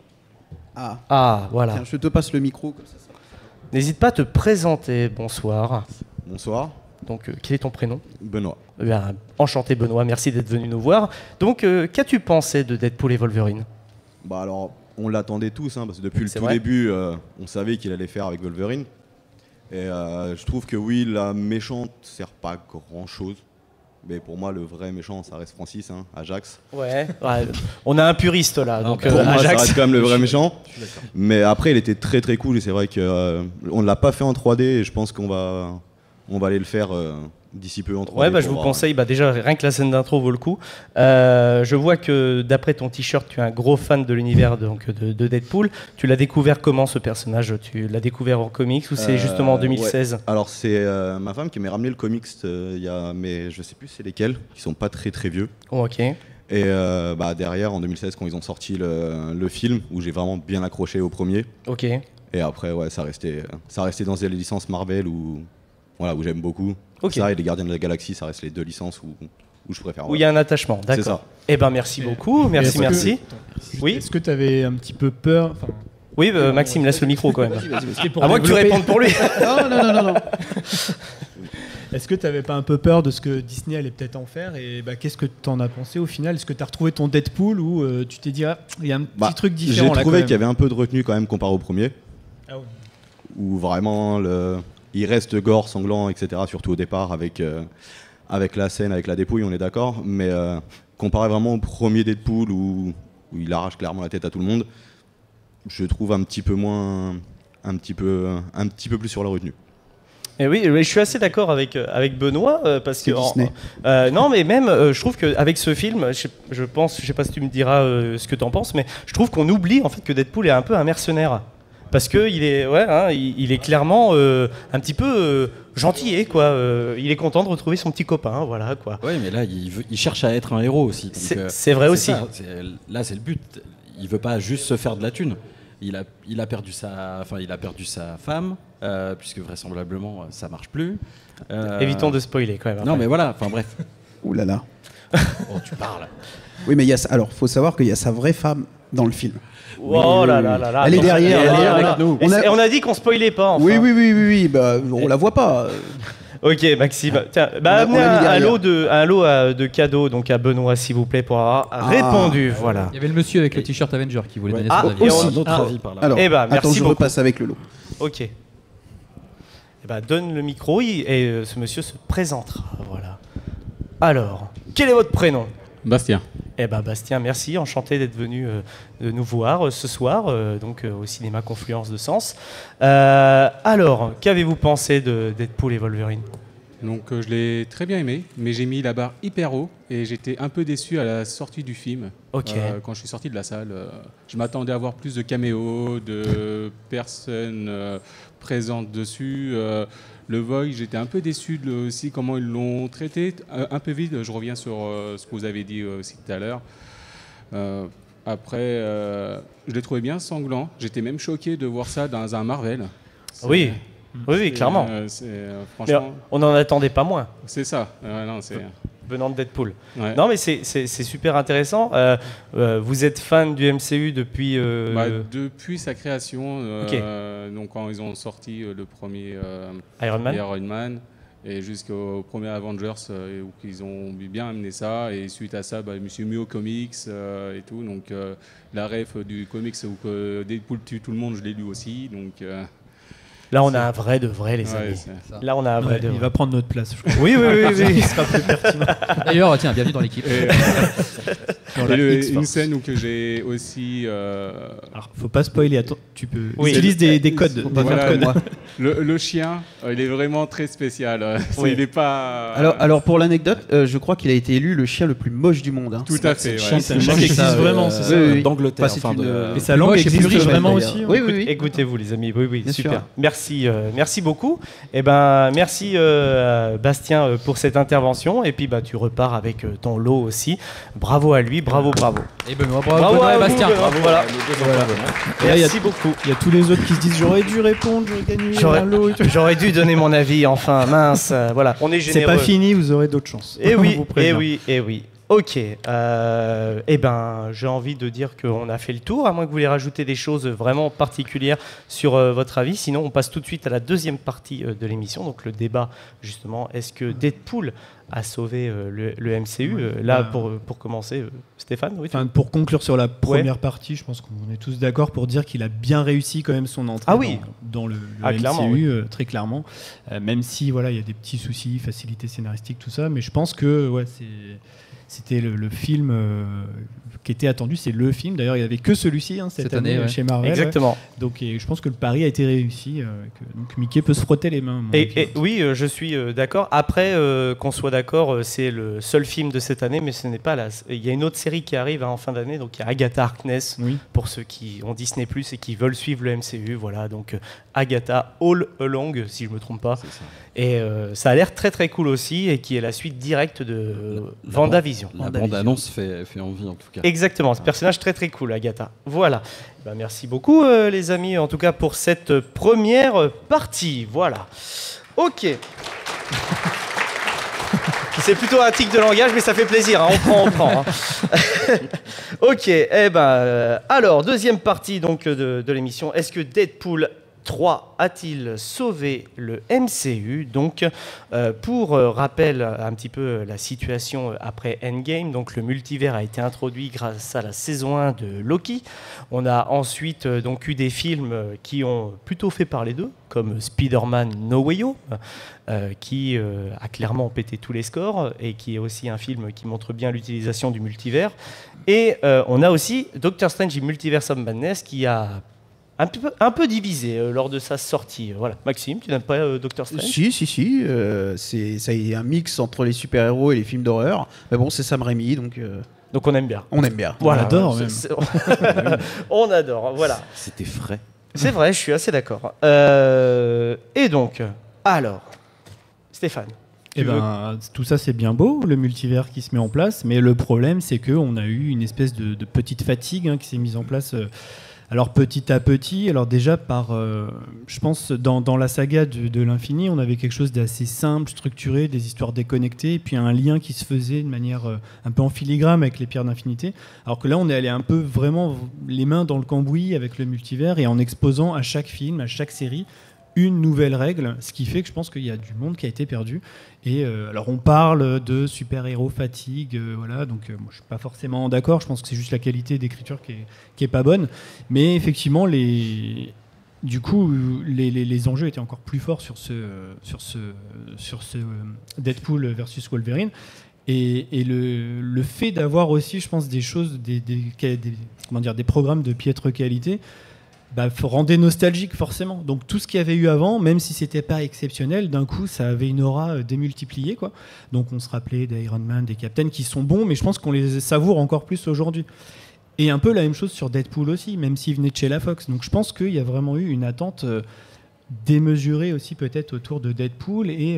Ah, Ah, voilà. tiens, je te passe le micro comme ça. N'hésite pas à te présenter. Bonsoir. Bonsoir, Donc, quel est ton prénom? Benoît. Eh bien, enchanté Benoît, merci d'être venu nous voir. Donc, qu'as-tu pensé de Deadpool et Wolverine? Bah alors, on l'attendait tous, hein, parce que depuis le C'est tout vrai. début, on savait qu'il allait faire avec Wolverine. Et je trouve que oui, la méchante sert pas grand-chose. Mais pour moi, le vrai méchant, ça reste Francis, hein, Ajax. Ouais. On a un puriste là, donc Pour moi, ça Ajax. reste quand même le vrai méchant. Mais après, il était très très cool et c'est vrai qu'on ne l'a pas fait en 3D et je pense qu'on va aller le faire d'ici peu en 3D. Ouais, bah, je pour vous voir. conseille, déjà rien que la scène d'intro vaut le coup. Je vois que d'après ton t-shirt, tu es un gros fan de l'univers de Deadpool. Tu l'as découvert comment ce personnage? Tu l'as découvert en comics ou c'est justement en Ouais. 2016? Alors c'est ma femme qui m'a ramené le comics, mais je sais plus c'est lesquels, qui sont pas très très vieux. Oh, ok. Et derrière, en 2016, quand ils ont sorti le film, où j'ai vraiment bien accroché au premier. Ok. Et après, ouais, ça restait dans les licences Marvel où j'aime beaucoup. Ok. Ça et les Gardiens de la Galaxie, ça reste les deux licences où je préfère. Où il y a un attachement, C'est d'accord. ça. Eh ben merci beaucoup, merci, Est-ce que- merci. Oui. Est-ce que tu avais un petit peu peur enfin, Oui, Maxime, laisse le micro quand même. c'était pour À moins que tu développer. répondes pour lui. Non. Est-ce que tu n'avais pas un peu peur de ce que Disney allait peut-être en faire et qu'est-ce que tu en as pensé au final? Est-ce que tu as retrouvé ton Deadpool ou tu t'es dit il y a un petit truc différent J'ai là trouvé quand qu'il y même. avait un peu de retenue quand même comparé au premier, Ah ouais. où vraiment il reste gore, sanglant, etc. Surtout au départ avec la scène, avec la dépouille, on est d'accord. Mais comparé vraiment au premier Deadpool où il arrache clairement la tête à tout le monde, je trouve un petit peu plus sur la retenue. Et oui, je suis assez d'accord avec Benoît parce que C'est Disney. non, mais même je trouve qu'avec ce film, je sais pas si tu me diras ce que tu en penses, mais je trouve qu'on oublie en fait que Deadpool est un peu un mercenaire. Parce que il est clairement un petit peu gentillet, quoi. Il est content de retrouver son petit copain, voilà, quoi. Oui, mais là, il cherche à être un héros aussi. Donc, C'est vrai aussi. Là, c'est le but. Il veut pas juste se faire de la thune. il a perdu sa femme, puisque vraisemblablement ça marche plus. Évitons de spoiler quand même. Non, mais voilà, enfin bref. Ouh là là. Oh, tu parles. Oui, mais alors, faut savoir qu'il y a sa vraie femme dans le film. Oh là là là là. Elle est derrière, elle est avec nous. On a dit qu'on spoilait pas. Enfin. Oui. Bah, on la voit pas. Ok, Maxime. Tiens, amenez un lot de cadeaux donc à Benoît, s'il vous plaît, pour avoir répondu. Voilà. Il y avait le monsieur avec le t-shirt Avenger qui voulait donner son avis. Aussi. Un autre avis par là. Alors, merci attends, je beaucoup. repasse avec le lot. Ok. Donne le micro et ce monsieur se présentera. Voilà. Alors, quel est votre prénom ? Bastien. Bastien, merci, enchanté d'être venu nous voir ce soir, au cinéma Confluence de Sens. Alors, qu'avez-vous pensé de Deadpool et Wolverine ? Donc je l'ai très bien aimé, mais j'ai mis la barre hyper haut et j'étais un peu déçu à la sortie du film. Ok. Quand je suis sorti de la salle, je m'attendais à voir plus de caméos, de personnes présentes dessus. Le Void, j'étais un peu déçu de aussi comment ils l'ont traité, un peu vite. Je reviens sur ce que vous avez dit aussi tout à l'heure. Après, je l'ai trouvé bien sanglant. J'étais même choqué de voir ça dans un Marvel. Oui, clairement. Franchement, on n'en attendait pas moins. C'est ça. Venant de Deadpool. Ouais. Non, mais c'est super intéressant. Vous êtes fan du MCU depuis... Depuis sa création, Okay. Donc quand ils ont sorti le premier Iron Man et jusqu'au premier Avengers, où ils ont bien amené ça. Et suite à ça, je me suis mis aux comics et tout. Donc la ref du comics où Deadpool tue tout le monde, je l'ai lu aussi. Donc... Là, on a un vrai de vrai, les amis. Là, on a un vrai de vrai. Il va prendre notre place, je crois. Oui. Il sera plus pertinent. D'ailleurs, tiens, bienvenue dans l'équipe. Une scène où que j'ai aussi... Alors, faut pas spoiler. Attends, tu peux... Oui. Utilise des codes. Faut pas faire comme moi. Le chien, il est vraiment très spécial. Oui. Il est pas... Alors pour l'anecdote, je crois qu'il a été élu le chien le plus moche du monde. Tout à fait. C'est un chien qui existe vraiment, c'est ça. D'Angleterre. Et sa langue existe vraiment aussi. Oui. Écoutez-vous, les amis. Oui, Bien super. sûr. Merci beaucoup. Merci Bastien pour cette intervention. Et puis tu repars avec ton lot aussi. Bravo à lui, bravo. Et Benoît, bravo à à vous, Bastien. Benoît. Voilà. Et là, Merci beaucoup. Il y a tous les autres qui se disent j'aurais dû répondre, j'aurais gagné un lot. J'aurais dû donner mon avis. Enfin, mince. Voilà. On est C'est généreux. pas fini, vous aurez d'autres chances. Et On vous prévient. oui. Ok. J'ai envie de dire qu'on a fait le tour, à moins que vous voulez rajouter des choses vraiment particulières sur votre avis. Sinon, on passe tout de suite à la deuxième partie de l'émission, donc le débat, justement. Est-ce que Deadpool a sauvé le MCU pour commencer, Stéphane, oui, Enfin, pour conclure sur la première partie, je pense qu'on est tous d'accord pour dire qu'il a bien réussi quand même son entrée dans le MCU, très clairement. Même si il y a des petits soucis, facilités scénaristiques, tout ça, mais je pense que c'était le film qui était attendu, c'est le film. D'ailleurs, il n'y avait que celui-ci cette année chez Marvel. Exactement. Donc, je pense que le pari a été réussi. Donc Mickey peut se frotter les mains. Oui, je suis d'accord. Après, qu'on soit d'accord, c'est le seul film de cette année, mais ce n'est pas il y a une autre série qui arrive en fin d'année, donc il y a Agatha Harkness, pour ceux qui ont Disney+, et qui veulent suivre le MCU. Voilà, donc Agatha All Along, si je ne me trompe pas. Et ça a l'air très très cool aussi, et qui est la suite directe de WandaVision. La bande-annonce fait envie en tout cas. Exactement, ce personnage très très cool, Agatha. Voilà. Merci beaucoup les amis, en tout cas pour cette première partie. Voilà. Ok. C'est plutôt un tic de langage, mais ça fait plaisir. On prend. Ok. Alors, deuxième partie donc de l'émission. Est-ce que Deadpool 3 a-t-il sauvé le MCU? Donc, pour rappel un petit peu la situation après Endgame, donc le multivers a été introduit grâce à la saison 1 de Loki. On a ensuite donc eu des films qui ont plutôt fait parler d'eux, comme Spider-Man No Way Home, qui a clairement pété tous les scores et qui est aussi un film qui montre bien l'utilisation du multivers. Et on a aussi Doctor Strange in Multiverse of Madness qui a un peu divisé lors de sa sortie. Voilà. Maxime, tu n'aimes pas Doctor Strange? Si. Ça y est un mix entre les super-héros et les films d'horreur. Mais bon, c'est Sam Raimi, donc on aime bien. On aime bien. Voilà, on adore même. On adore, voilà. C'était frais. C'est vrai, je suis assez d'accord. Et donc, alors, Stéphane. Tout ça c'est bien beau, le multivers qui se met en place, mais le problème c'est qu'on a eu une espèce de petite fatigue qui s'est mise en place Alors petit à petit, alors déjà je pense dans la saga de l'infini, on avait quelque chose d'assez simple, structuré, des histoires déconnectées, et puis un lien qui se faisait de manière un peu en filigrane avec les pierres d'infinité. Alors que là, on est allé un peu vraiment les mains dans le cambouis avec le multivers et en exposant à chaque film, à chaque série, une nouvelle règle, ce qui fait que je pense qu'il y a du monde qui a été perdu. Et alors on parle de super-héros fatigue, voilà, donc moi je suis pas forcément d'accord, je pense que c'est juste la qualité d'écriture qui est pas bonne, mais effectivement les enjeux étaient encore plus forts sur ce Deadpool versus Wolverine. Et le fait d'avoir aussi, je pense, des choses, des programmes de piètre qualité, rendait nostalgique forcément. Donc tout ce qu'il y avait eu avant, même si c'était pas exceptionnel, d'un coup ça avait une aura démultipliée, quoi. Donc on se rappelait d'Iron Man, des Captain qui sont bons, mais je pense qu'on les savoure encore plus aujourd'hui. Et un peu la même chose sur Deadpool aussi, même s'il venait de chez la Fox. Donc je pense qu'il y a vraiment eu une attente démesurée aussi peut-être autour de Deadpool et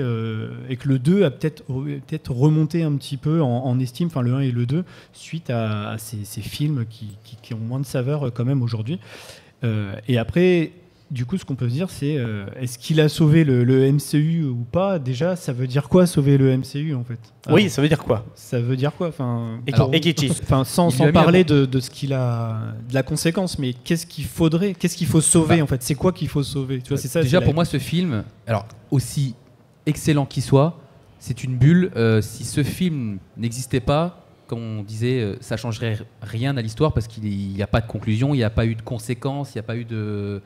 que le 2 a peut-être remonté un petit peu en estime, enfin le 1 et le 2, suite à ces films qui ont moins de saveur quand même aujourd'hui. Et après, du coup, ce qu'on peut se dire, c'est est-ce qu'il a sauvé le MCU ou pas? Déjà, ça veut dire quoi sauver le MCU en fait? Oui, ça veut dire quoi? Ça veut dire quoi? Enfin, sans parler de ce qu'il a, de la conséquence, mais qu'est-ce qu'il faut sauver en fait? C'est quoi qu'il faut sauver? Tu vois, c'est ça. Déjà, pour moi, ce film, alors aussi excellent qu'il soit, c'est une bulle. Si ce film n'existait pas, comme on disait, ça changerait rien à l'histoire parce qu'il n'y a pas de conclusion, il n'y a pas eu de conséquences, il n'y a pas eu de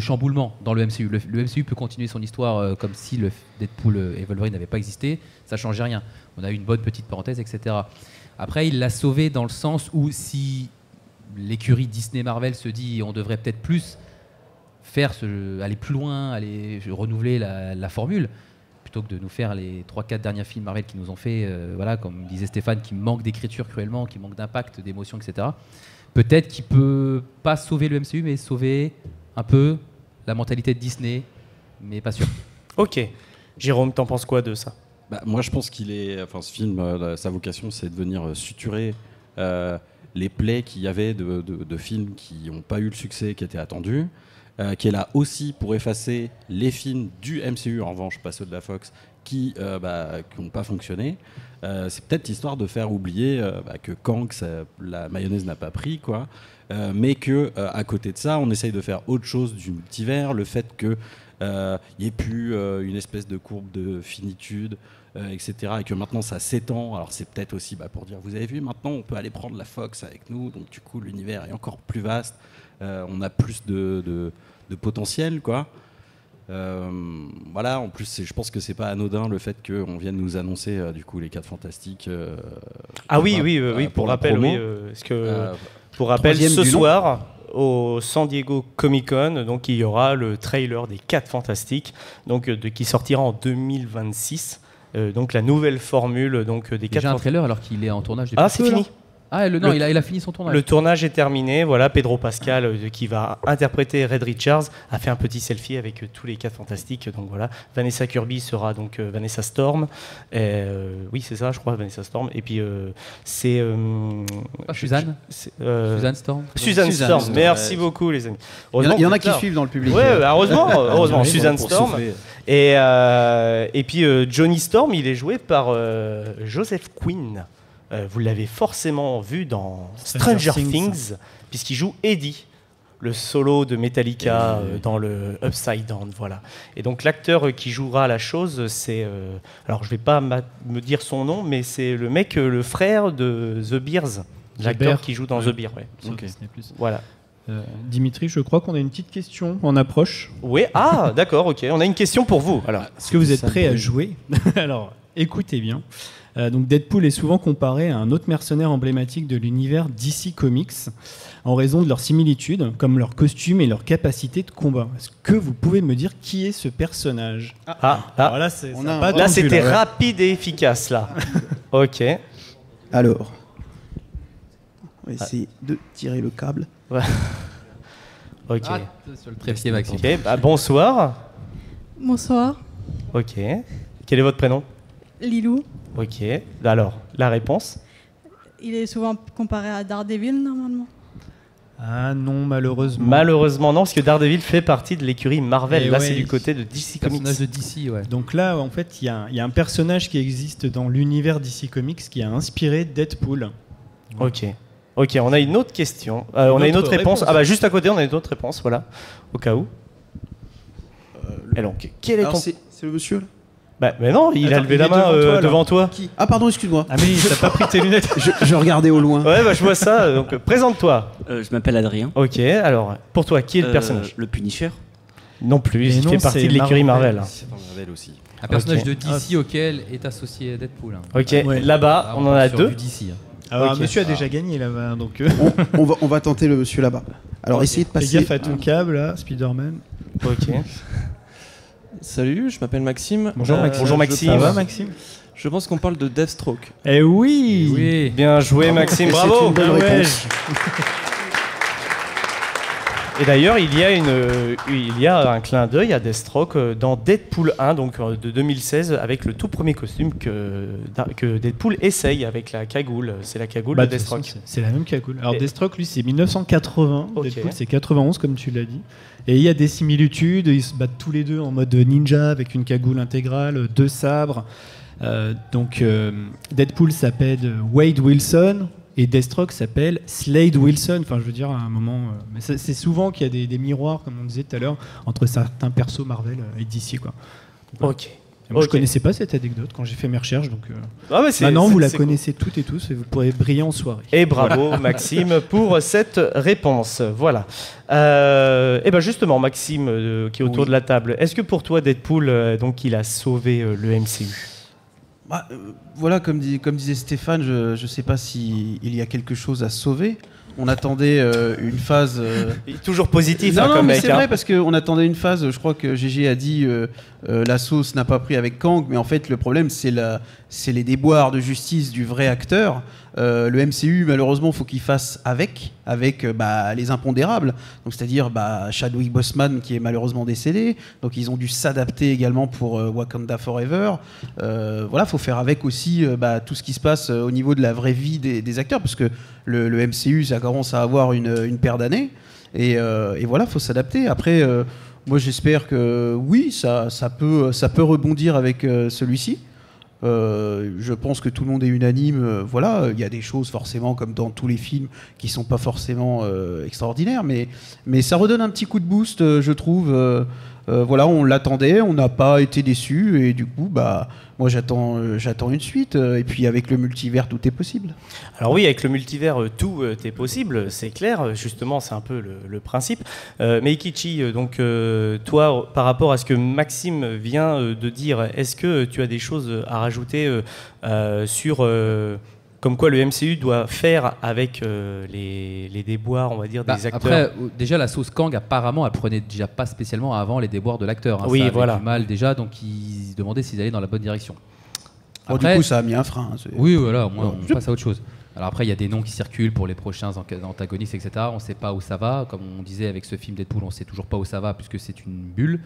chamboulement dans le MCU. Le MCU peut continuer son histoire comme si le Deadpool et Wolverine n'avaient pas existé, ça ne changeait rien. On a eu une bonne petite parenthèse, etc. Après, il l'a sauvé dans le sens où si l'écurie Disney-Marvel se dit on devrait peut-être plus aller plus loin, aller renouveler la formule, plutôt que de nous faire les 3-4 derniers films Marvel qui nous ont fait, voilà, comme disait Stéphane, qui manquent d'écriture cruellement, qui manquent d'impact, d'émotion, etc. Peut-être qu'il peut pas sauver le MCU, mais sauver un peu la mentalité de Disney, mais pas sûr. Ok. Jérôme, t'en penses quoi de ça? Moi, je pense ce film, sa vocation, c'est de venir suturer les plaies qu'il y avait de films qui n'ont pas eu le succès qui était attendu. Qui est là aussi pour effacer les films du MCU, en revanche, pas ceux de la Fox, qui n'ont pas fonctionné. C'est peut-être histoire de faire oublier que Kang, la mayonnaise n'a pas pris, quoi. Mais que à côté de ça, on essaye de faire autre chose du multivers, le fait qu'il n'y ait plus une espèce de courbe de finitude, etc. Et que maintenant ça s'étend. Alors c'est peut-être aussi pour dire, vous avez vu, maintenant on peut aller prendre la Fox avec nous, donc du coup l'univers est encore plus vaste. On a plus de potentiel, quoi. Voilà, en plus, je pense que c'est pas anodin le fait qu'on vienne nous annoncer du coup les 4 Fantastiques. Pour rappel, pour rappel, ce soir au San Diego Comic Con, donc il y aura le trailer des 4 Fantastiques, donc qui sortira en 2026. Donc la nouvelle formule donc des 4 Déjà un trailer alors qu'il est en tournage depuis c'est fini. Non, il a fini son tournage. Le tournage est terminé. Voilà, Pedro Pascal, qui va interpréter Red Richards, a fait un petit selfie avec tous les 4 Fantastiques. Donc voilà, Vanessa Kirby sera donc Vanessa Storm. Oui, c'est ça, je crois, Vanessa Storm. Et puis c'est Suzanne. Suzanne Storm. Suzanne Storm. Merci beaucoup, les amis. Il y en a qui suivent dans le public. Ouais, heureusement, Suzanne Storm. Et puis Johnny Storm, il est joué par Joseph Quinn. Vous l'avez forcément vu dans Stranger Things, puisqu'il joue Eddie, le solo de Metallica dans le Upside Down. Voilà. Et donc l'acteur qui jouera la chose, c'est... alors je ne vais pas me dire son nom, mais c'est le mec, le frère de The Bears, l'acteur qui joue dans The Bears. Ouais. Okay. Voilà. Dimitri, je crois qu'on a une petite question en approche. Oui, d'accord, ok. On a une question pour vous. Alors, est-ce que vous êtes prêts à jouer? Alors, écoutez bien. Donc Deadpool est souvent comparé à un autre mercenaire emblématique de l'univers DC Comics en raison de leurs similitudes, comme leur costume et leur capacité de combat. Est-ce que vous pouvez me dire qui est ce personnage? Là, c'était rapide et efficace, là. Ok. Alors, on va essayer de tirer le câble. Ouais. Ok. Sur le trépied, Maxime. Ok, bonsoir. Bonsoir. Ok. Quel est votre prénom? Lilou. Ok. Alors, la réponse? Il est souvent comparé à Daredevil, normalement. Ah non, malheureusement. Malheureusement non, parce que Daredevil fait partie de l'écurie Marvel. Et là, ouais, c'est du côté de DC Comics. Personnage de DC, ouais. Donc là, en fait, il y a un personnage qui existe dans l'univers DC Comics qui a inspiré Deadpool. Ok. Ok, on a une autre question. On a une autre réponse. Ah bah juste à côté, on a une autre réponse, voilà. Au cas où. Et donc, quel est ton... C'est le monsieur là Bah, mais non, il a Attends, levé il la est main devant toi. Qui Ah pardon, excuse-moi. Ah mais t'as pas pris tes lunettes. Je regardais au loin. Ouais, bah je vois ça. Donc, présente-toi. Je m'appelle Adrien. Ok, alors, pour toi, qui est le personnage Le Punisher. Non plus, Mais il non, fait partie c'est de l'écurie Marvel. Marvel. C'est dans Marvel aussi. Un personnage Ok. de DC auquel est associé Deadpool. Ok, Ouais. là-bas, Ah, on en parle a sur deux. du DC. Alors, Ok. monsieur a déjà gagné là-bas, donc On va tenter le monsieur là-bas. Alors essayez de fais passer. gaffe à ton câble là, Spider-Man. Ok. Salut, je m'appelle Maxime. Bonjour, Maxime. Bonjour, Maxime. Ça va, va, Maxime? Je pense qu'on parle de Deathstroke. Eh oui, Oui. Bien joué, Maxime, C'est bravo. une bonne Ah ouais. réponse. Et d'ailleurs, il y a un clin d'œil à Deathstroke dans Deadpool 1, donc de 2016, avec le tout premier costume que Deadpool essaye avec la cagoule. C'est la cagoule Bah, de de toute façon, Deathstroke. c'est la même cagoule. Alors Et- Deathstroke, lui, c'est 1980. Ok. Deadpool, c'est 91, comme tu l'as dit. Et il y a des similitudes. Ils se battent tous les deux en mode ninja avec une cagoule intégrale, deux sabres. Deadpool s'appelle Wade Wilson et Deathstroke s'appelle Slade Wilson. Enfin, je veux dire, à un moment. Mais c'est souvent qu'il y a des miroirs, comme on disait tout à l'heure, entre certains persos Marvel et DC, quoi. Ok. Et moi, je Ok. connaissais pas cette anecdote quand j'ai fait mes recherches, donc Ah ouais, c'est- maintenant c'est- vous la c'est cool. connaissez toutes et tous et vous pourrez briller en soirée. Et bravo Maxime pour cette réponse. Voilà. Et ben justement Maxime qui est autour de la table. Est-ce que pour toi Deadpool donc il a sauvé le MCU? Bah, voilà, comme disait Stéphane, je ne sais pas s'il y a quelque chose à sauver. On attendait une phase. Il est toujours positif Non, hein, non, comme mais mec. c'est hein. vrai parce qu'on attendait une phase. Je crois que GG a dit la sauce n'a pas pris avec Kang, mais en fait le problème c'est les déboires de justice du vrai acteur. Le MCU malheureusement faut qu'il fasse avec les impondérables. Donc c'est-à-dire Chadwick Boseman qui est malheureusement décédé. Donc ils ont dû s'adapter également pour Wakanda Forever. Voilà, faut faire avec aussi tout ce qui se passe au niveau de la vraie vie des acteurs parce que le MCU ça commence à avoir une paire d'années. Et voilà, faut s'adapter. Après, moi j'espère que oui, ça peut rebondir avec celui-ci. Je pense que tout le monde est unanime. Voilà, il y a des choses forcément comme dans tous les films qui sont pas forcément extraordinaires, mais ça redonne un petit coup de boost, je trouve. Voilà, on l'attendait, on n'a pas été déçus et du coup, moi j'attends une suite. Et puis avec le multivers, tout est possible. Alors oui, avec le multivers, tout est possible, c'est clair. Justement, c'est un peu le principe. Mais Ikichi, donc toi, par rapport à ce que Maxime vient de dire, est-ce que tu as des choses à rajouter sur comme quoi le MCU doit faire avec les déboires, on va dire, des acteurs? Après, déjà la sauce Kang, apparemment, elle prenait déjà pas spécialement avant les déboires de l'acteur. Hein. Oui, Ça avait voilà. du mal déjà, donc ils se demandaient s'ils allaient dans la bonne direction. Du coup, ça a mis un frein. Oui, voilà, au moins on passe à autre chose. Alors après, il y a des noms qui circulent pour les prochains antagonistes, etc. On ne sait pas où ça va. Comme on disait avec ce film Deadpool, on ne sait toujours pas où ça va puisque c'est une bulle,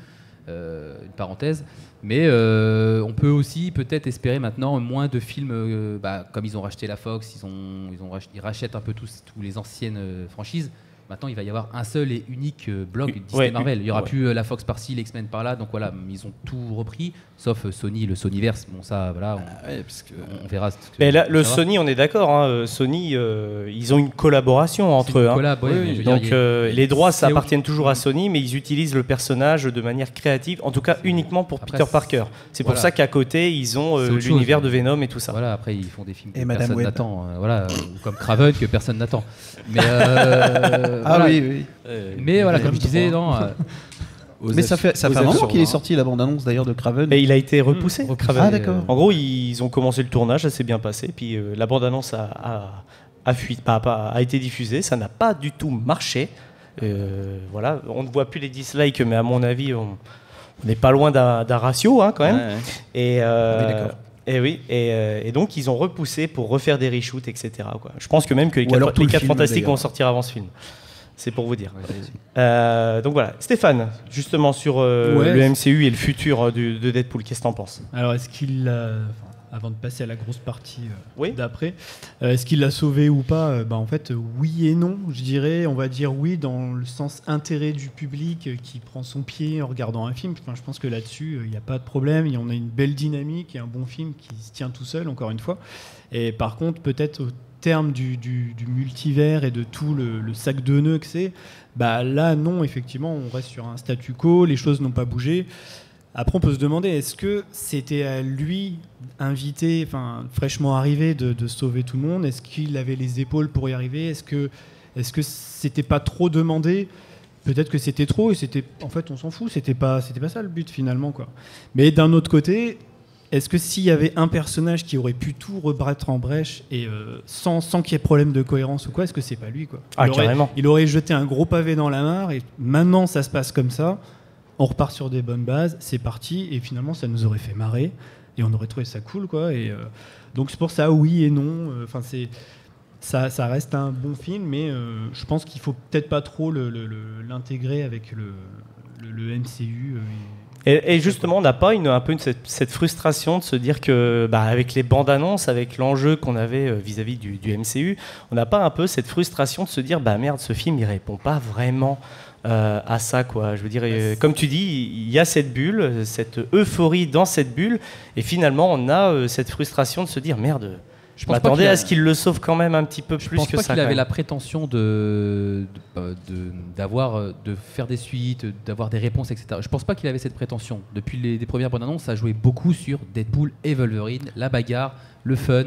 une parenthèse. Mais on peut aussi peut-être espérer maintenant moins de films, comme ils ont racheté la Fox, ils rachètent un peu tous les anciennes franchises. Maintenant, il va y avoir un seul et unique bloc Disney Ouais, Marvel. Il n'y aura ouais. plus la Fox par-ci, les X-Men par-là. Donc voilà, ils ont tout repris, sauf Sony, le Sonyverse. Bon, ça, voilà, on verra. Mais là, le ça va. Sony, on est d'accord. Hein, Sony, ils ont une collaboration entre eux. une collab, ouais, mais je veux dire, Donc les droits, ça c'est appartiennent toujours à Sony, mais ils utilisent le personnage de manière créative, en tout cas uniquement pour Après, Peter Parker. C'est pour voilà. ça qu'à côté, ils ont C'est autre chose. l'univers de Venom et tout ça. Voilà, après ils font des films que Et Madame personne Web. n'attend, ou comme Craven que personne n'attend. Mais voilà. Oui. Mais voilà, comme je disais, Mais ça fait un moment qu'il est sorti la bande-annonce d'ailleurs de Craven. Et il a été repoussé. Craven. Ah d'accord. En gros, ils ont commencé le tournage, ça s'est bien passé, puis la bande-annonce a été diffusée, ça n'a pas du tout marché. Voilà, on ne voit plus les dislikes, mais à mon avis, on n'est pas loin d'un ratio hein, quand même. Ouais. Et, d'accord. et oui, et donc ils ont repoussé pour refaire des reshoots, etc. Quoi. Je pense que même que les Ou alors tout le 4 film, Fantastiques d'ailleurs. vont sortir avant ce film. C'est pour vous dire. Donc voilà, Stéphane, justement sur le MCU et le futur de Deadpool, qu'est-ce que t'en penses? Alors, avant de passer à la grosse partie d'après. Est-ce qu'il l'a sauvé ou pas? En fait, oui et non, je dirais. On va dire oui dans le sens intérêt du public qui prend son pied en regardant un film. Enfin, je pense que là-dessus, il n'y a pas de problème. On a une belle dynamique et un bon film qui se tient tout seul, encore une fois. Et par contre, peut-être au terme du multivers et de tout le sac de nœuds que c'est, là, non, effectivement, on reste sur un statu quo, les choses n'ont pas bougé. Après, on peut se demander, est-ce que c'était à lui, invité, fraîchement arrivé, de sauver tout le monde? Est-ce qu'il avait les épaules pour y arriver? Est-ce que c'était pas trop demandé? Peut-être que c'était trop, et en fait, on s'en fout, c'était pas ça le but, finalement, quoi. Mais d'un autre côté, est-ce que s'il y avait un personnage qui aurait pu tout rebattre en brèche et sans qu'il y ait problème de cohérence ou quoi, est-ce que c'est pas lui, quoi? Carrément. Il aurait jeté un gros pavé dans la mare, et maintenant, ça se passe comme ça. On repart sur des bonnes bases, c'est parti, et finalement ça nous aurait fait marrer et on aurait trouvé ça cool, quoi. Et donc c'est pour ça, oui et non. Ça reste un bon film, mais je pense qu'il faut peut-être pas trop l'intégrer avec le MCU. Et justement, on n'a pas un peu cette frustration de se dire que, avec les bandes annonces, avec l'enjeu qu'on avait vis-à-vis du MCU, on n'a pas un peu cette frustration de se dire, merde, ce film il répond pas vraiment à ça, quoi. Je veux dire, comme tu dis, il y a cette bulle, cette euphorie dans cette bulle, et finalement on a cette frustration de se dire, merde, je m'attendais à ce qu'il le sauve quand même un petit peu plus que ça. Je pense pas qu'il avait la prétention de faire des suites, d'avoir des réponses, etc. Je pense pas qu'il avait cette prétention. Depuis les premières bandes annonces, ça jouait beaucoup sur Deadpool et Wolverine, la bagarre, le fun.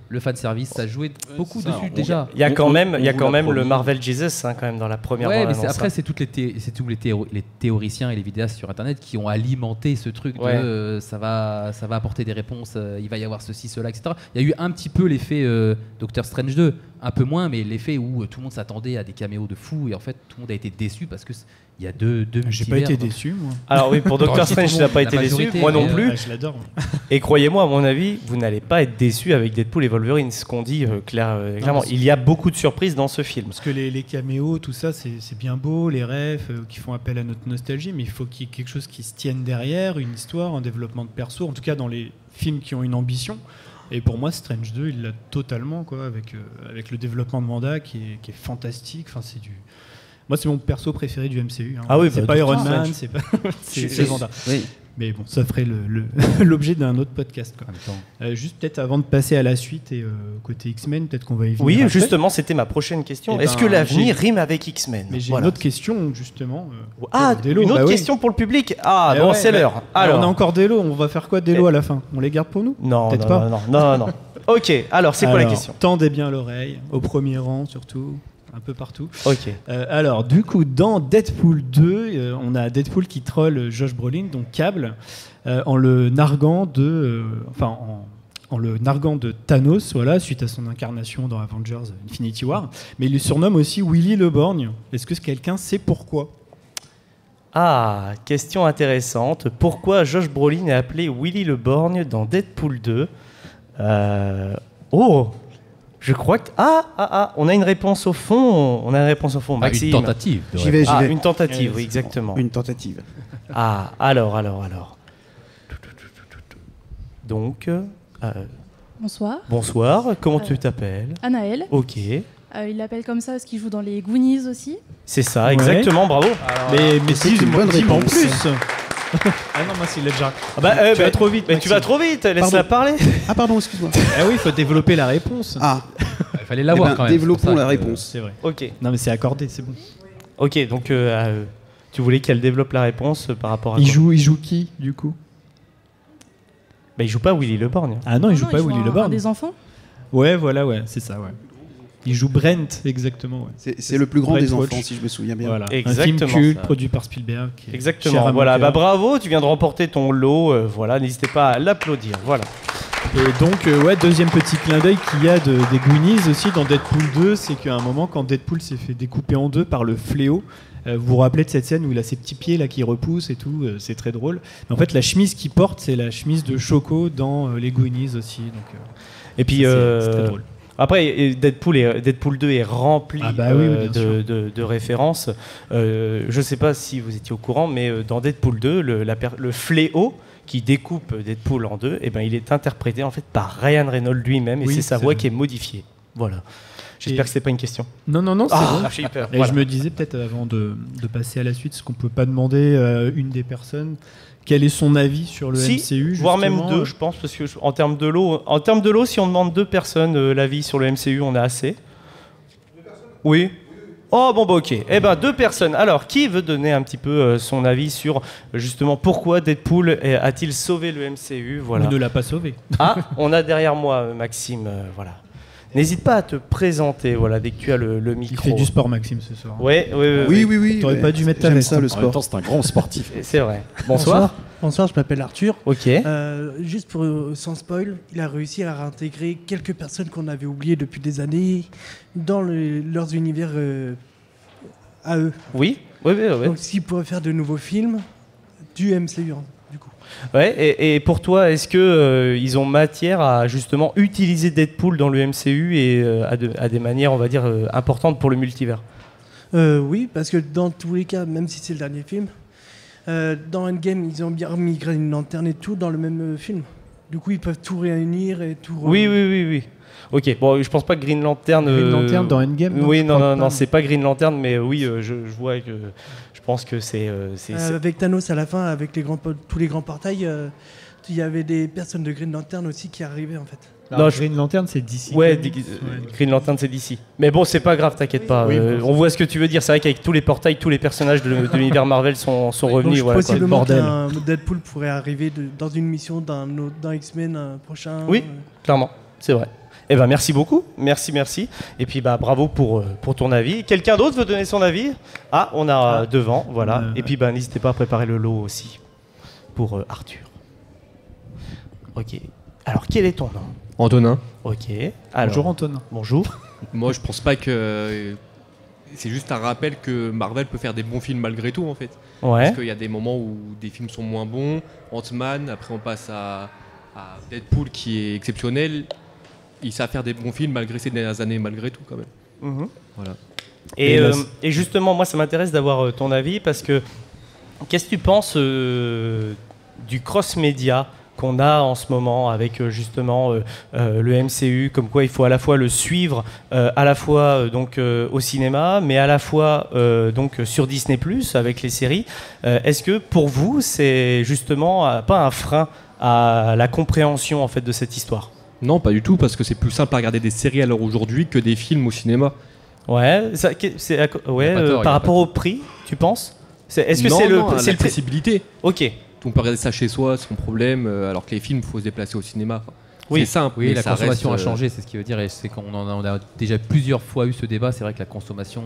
Le fanservice, ça jouait beaucoup dessus déjà. Il y a quand même le Marvel Jesus quand même dans la première bande annonce. Après, c'est tous les théoriciens et les vidéastes sur Internet qui ont alimenté ce truc de ça va apporter des réponses, il va y avoir ceci, cela, etc. Il y a eu un petit peu l'effet Doctor Strange 2, un peu moins, mais l'effet où tout le monde s'attendait à des caméos de fou et en fait tout le monde a été déçu parce que il y a deux J'ai pas été déçu, moi. Alors oui, pour Doctor Strange, tu n'as pas été déçu, moi non plus. Je l'adore. Et croyez-moi, à mon avis, vous n'allez pas être déçu avec Deadpool et Wolverine, ce qu'on dit clairement. Il y a beaucoup de surprises dans ce film. Parce que les caméos, tout ça, c'est bien beau, les refs qui font appel à notre nostalgie, mais il faut qu'il y ait quelque chose qui se tienne derrière, une histoire, un développement de perso, en tout cas dans les films qui ont une ambition. Et pour moi, Strange 2, il l'a totalement, quoi, avec le développement de Wanda qui est fantastique. Enfin, moi, c'est mon perso préféré du MCU. Hein. Ah oui, c'est pas Iron Man, c'est Wanda. Oui. Mais bon, ça ferait l'objet d'un autre podcast, quoi. Juste peut-être avant de passer à la suite et côté X-Men, peut-être qu'on va y venir. Oui, après. Justement, c'était ma prochaine question. Est-ce que l'avenir rime avec X-Men? Mais j'ai une autre question, justement. Une autre question pour le public. C'est l'heure. Alors, on a encore des lots. On va faire quoi des lots à la fin? On les garde pour nous? Non, peut-être pas. Non. Ok, alors c'est quoi la question? Tendez bien l'oreille, au premier rang surtout. Un peu partout. Ok. Alors, du coup, dans Deadpool 2, on a Deadpool qui troll Josh Brolin, donc Cable, en le narguant en le narguant de Thanos, voilà, suite à son incarnation dans Avengers Infinity War. Mais il le surnomme aussi Willy le Borgne. Est-ce que quelqu'un sait pourquoi? Ah, question intéressante. Pourquoi Josh Brolin est appelé Willy le Borgne dans Deadpool 2? Je crois que... on a une réponse au fond. Maxime. Une tentative. J'y vais. Une tentative, oui, exactement. Une tentative. Alors. Donc... Bonsoir. Bonsoir, comment tu t'appelles? Anaël. Ok. Il l'appelle comme ça parce qu'il joue dans les Goonies aussi. C'est ça, exactement, bravo. Mais c'est une bonne dis-moi en réponse. plus. Ah non, moi c'est le déjà. Tu vas trop vite. Mais tu vas trop vite, laisse-la parler. Ah pardon, excuse-moi. Ah oui, il faut développer la réponse. Il fallait l'avoir quand même. Développons la réponse. C'est vrai. Ok. Non mais c'est accordé, c'est bon. Ok, donc tu voulais qu'elle développe la réponse par rapport à Il joue qui du coup? Il joue pas Willy le Borgne. Ah non, il joue pas Willy le Borgne. Des enfants? Ouais, voilà, c'est ça, ouais. Il joue Brent, exactement. Ouais. C'est le plus grand des Brent enfants, Watch. si je me souviens bien. Voilà. Exactement. Un film culte produit par Spielberg. Exactement. Voilà. Bravo, tu viens de remporter ton lot. Voilà, n'hésitez pas à l'applaudir. Voilà. Et donc, deuxième petit clin d'œil qu'il y a des Goonies aussi dans Deadpool 2, c'est qu'à un moment, quand Deadpool s'est fait découper en deux par le fléau, vous vous rappelez de cette scène où il a ses petits pieds là qui repoussent et tout, c'est très drôle. Mais en fait, la chemise qu'il porte, c'est la chemise de Choco dans les Goonies aussi. Donc, et puis, c'est très drôle. Après, Deadpool 2 est rempli de références. Je ne sais pas si vous étiez au courant, mais dans Deadpool 2, le fléau qui découpe Deadpool en deux, et ben il est interprété en fait par Ryan Reynolds lui-même, et Oui, c'est sa c'est voix vrai. qui est modifiée. Voilà. J'espère que c'est pas une question. Non, c'est bon. J'ai eu peur. Et Voilà. je me disais peut-être avant de passer à la suite, est-ce qu'on peut pas demander à une des personnes quel est son avis sur le Si, MCU, voire même justement. deux, je pense, parce que en termes de lot, si on demande deux personnes l'avis sur le MCU, on a assez. Oui. Oh bon bah ok. Eh ben deux personnes. Alors qui veut donner un petit peu son avis sur justement pourquoi Deadpool a-t-il sauvé le MCU? Voilà. Ou ne l'a pas sauvé. Ah, on a derrière moi Maxime. Voilà. N'hésite pas à te présenter. Voilà, dès que tu as le micro. Il fait du sport, Maxime, ce soir. Ouais. Oui. T'aurais pas dû mettre ta J'aime veste. ça, le En même sport. temps, c'est un grand sportif. C'est vrai. Bonsoir. Bonsoir, je m'appelle Arthur. Ok. Juste pour sans spoil, il a réussi à réintégrer quelques personnes qu'on avait oubliées depuis des années dans leurs univers à eux. Oui. Donc, s'ils pourraient faire de nouveaux films du MCU, du coup. Ouais, et pour toi, est-ce que ils ont matière à justement utiliser Deadpool dans le MCU et à des manières, on va dire, importantes pour le multivers? Oui, parce que dans tous les cas, même si c'est le dernier film, dans Endgame, ils ont bien remis Green Lantern et tout dans le même film. Du coup, ils peuvent tout réunir et tout. Oui. Ok, bon, je pense pas que Green Lantern. Green Lantern dans Endgame, non, Oui, je non, crois non, pas. non, c'est pas Green Lantern, mais oui, je vois que. Je pense que c'est. Avec Thanos à la fin, avec tous les grands portails, il y avait des personnes de Green Lantern aussi qui arrivaient en fait. Alors, Green Lantern, c'est DC. Ouais, Comics. Green Lantern, c'est d'ici. Mais bon, c'est pas grave, t'inquiète pas. Oui, On voit ce que tu veux dire. C'est vrai qu'avec tous les portails, tous les personnages de l'univers Marvel sont revenus. Donc, Voilà, quoi. possiblement Bordel. qu'un Deadpool pourrait arriver dans une mission d'un X-Men prochain. Oui, clairement, c'est vrai. Eh ben merci beaucoup, merci. Et puis bah bravo pour ton avis. Quelqu'un d'autre veut donner son avis? Ah, on a devant, voilà. Et puis bah n'hésitez pas à préparer le lot aussi pour Arthur. Ok. Alors quel est ton nom? Antonin. Ok. Alors, Bonjour Antonin. Bonjour. Moi je pense pas que c'est juste un rappel que Marvel peut faire des bons films malgré tout en fait. Ouais. Parce qu'il y a des moments où des films sont moins bons. Ant-Man, après on passe à Deadpool qui est exceptionnel. Il sait faire des bons films malgré ces dernières années, malgré tout quand même. Mhm. Voilà. Et justement, moi, ça m'intéresse d'avoir ton avis parce que qu'est-ce que tu penses du cross-média qu'on a en ce moment avec justement le MCU, comme quoi il faut à la fois le suivre, à la fois donc au cinéma, mais à la fois donc sur Disney+ avec les séries. Est-ce que pour vous, c'est justement pas un frein à la compréhension en fait de cette histoire? Non, pas du tout, parce que c'est plus simple à regarder des séries à l'heure aujourd'hui que des films au cinéma. Ouais, par rapport au prix, tu penses? Est-ce que c'est l'accessibilité. Ok. On peut regarder ça chez soi sans problème, alors que les films, il faut se déplacer au cinéma. Oui, c'est simple. Oui, mais la ça consommation reste, a changé, c'est ce qui veut dire. Et c'est qu'on on a déjà plusieurs fois eu ce débat. C'est vrai que la consommation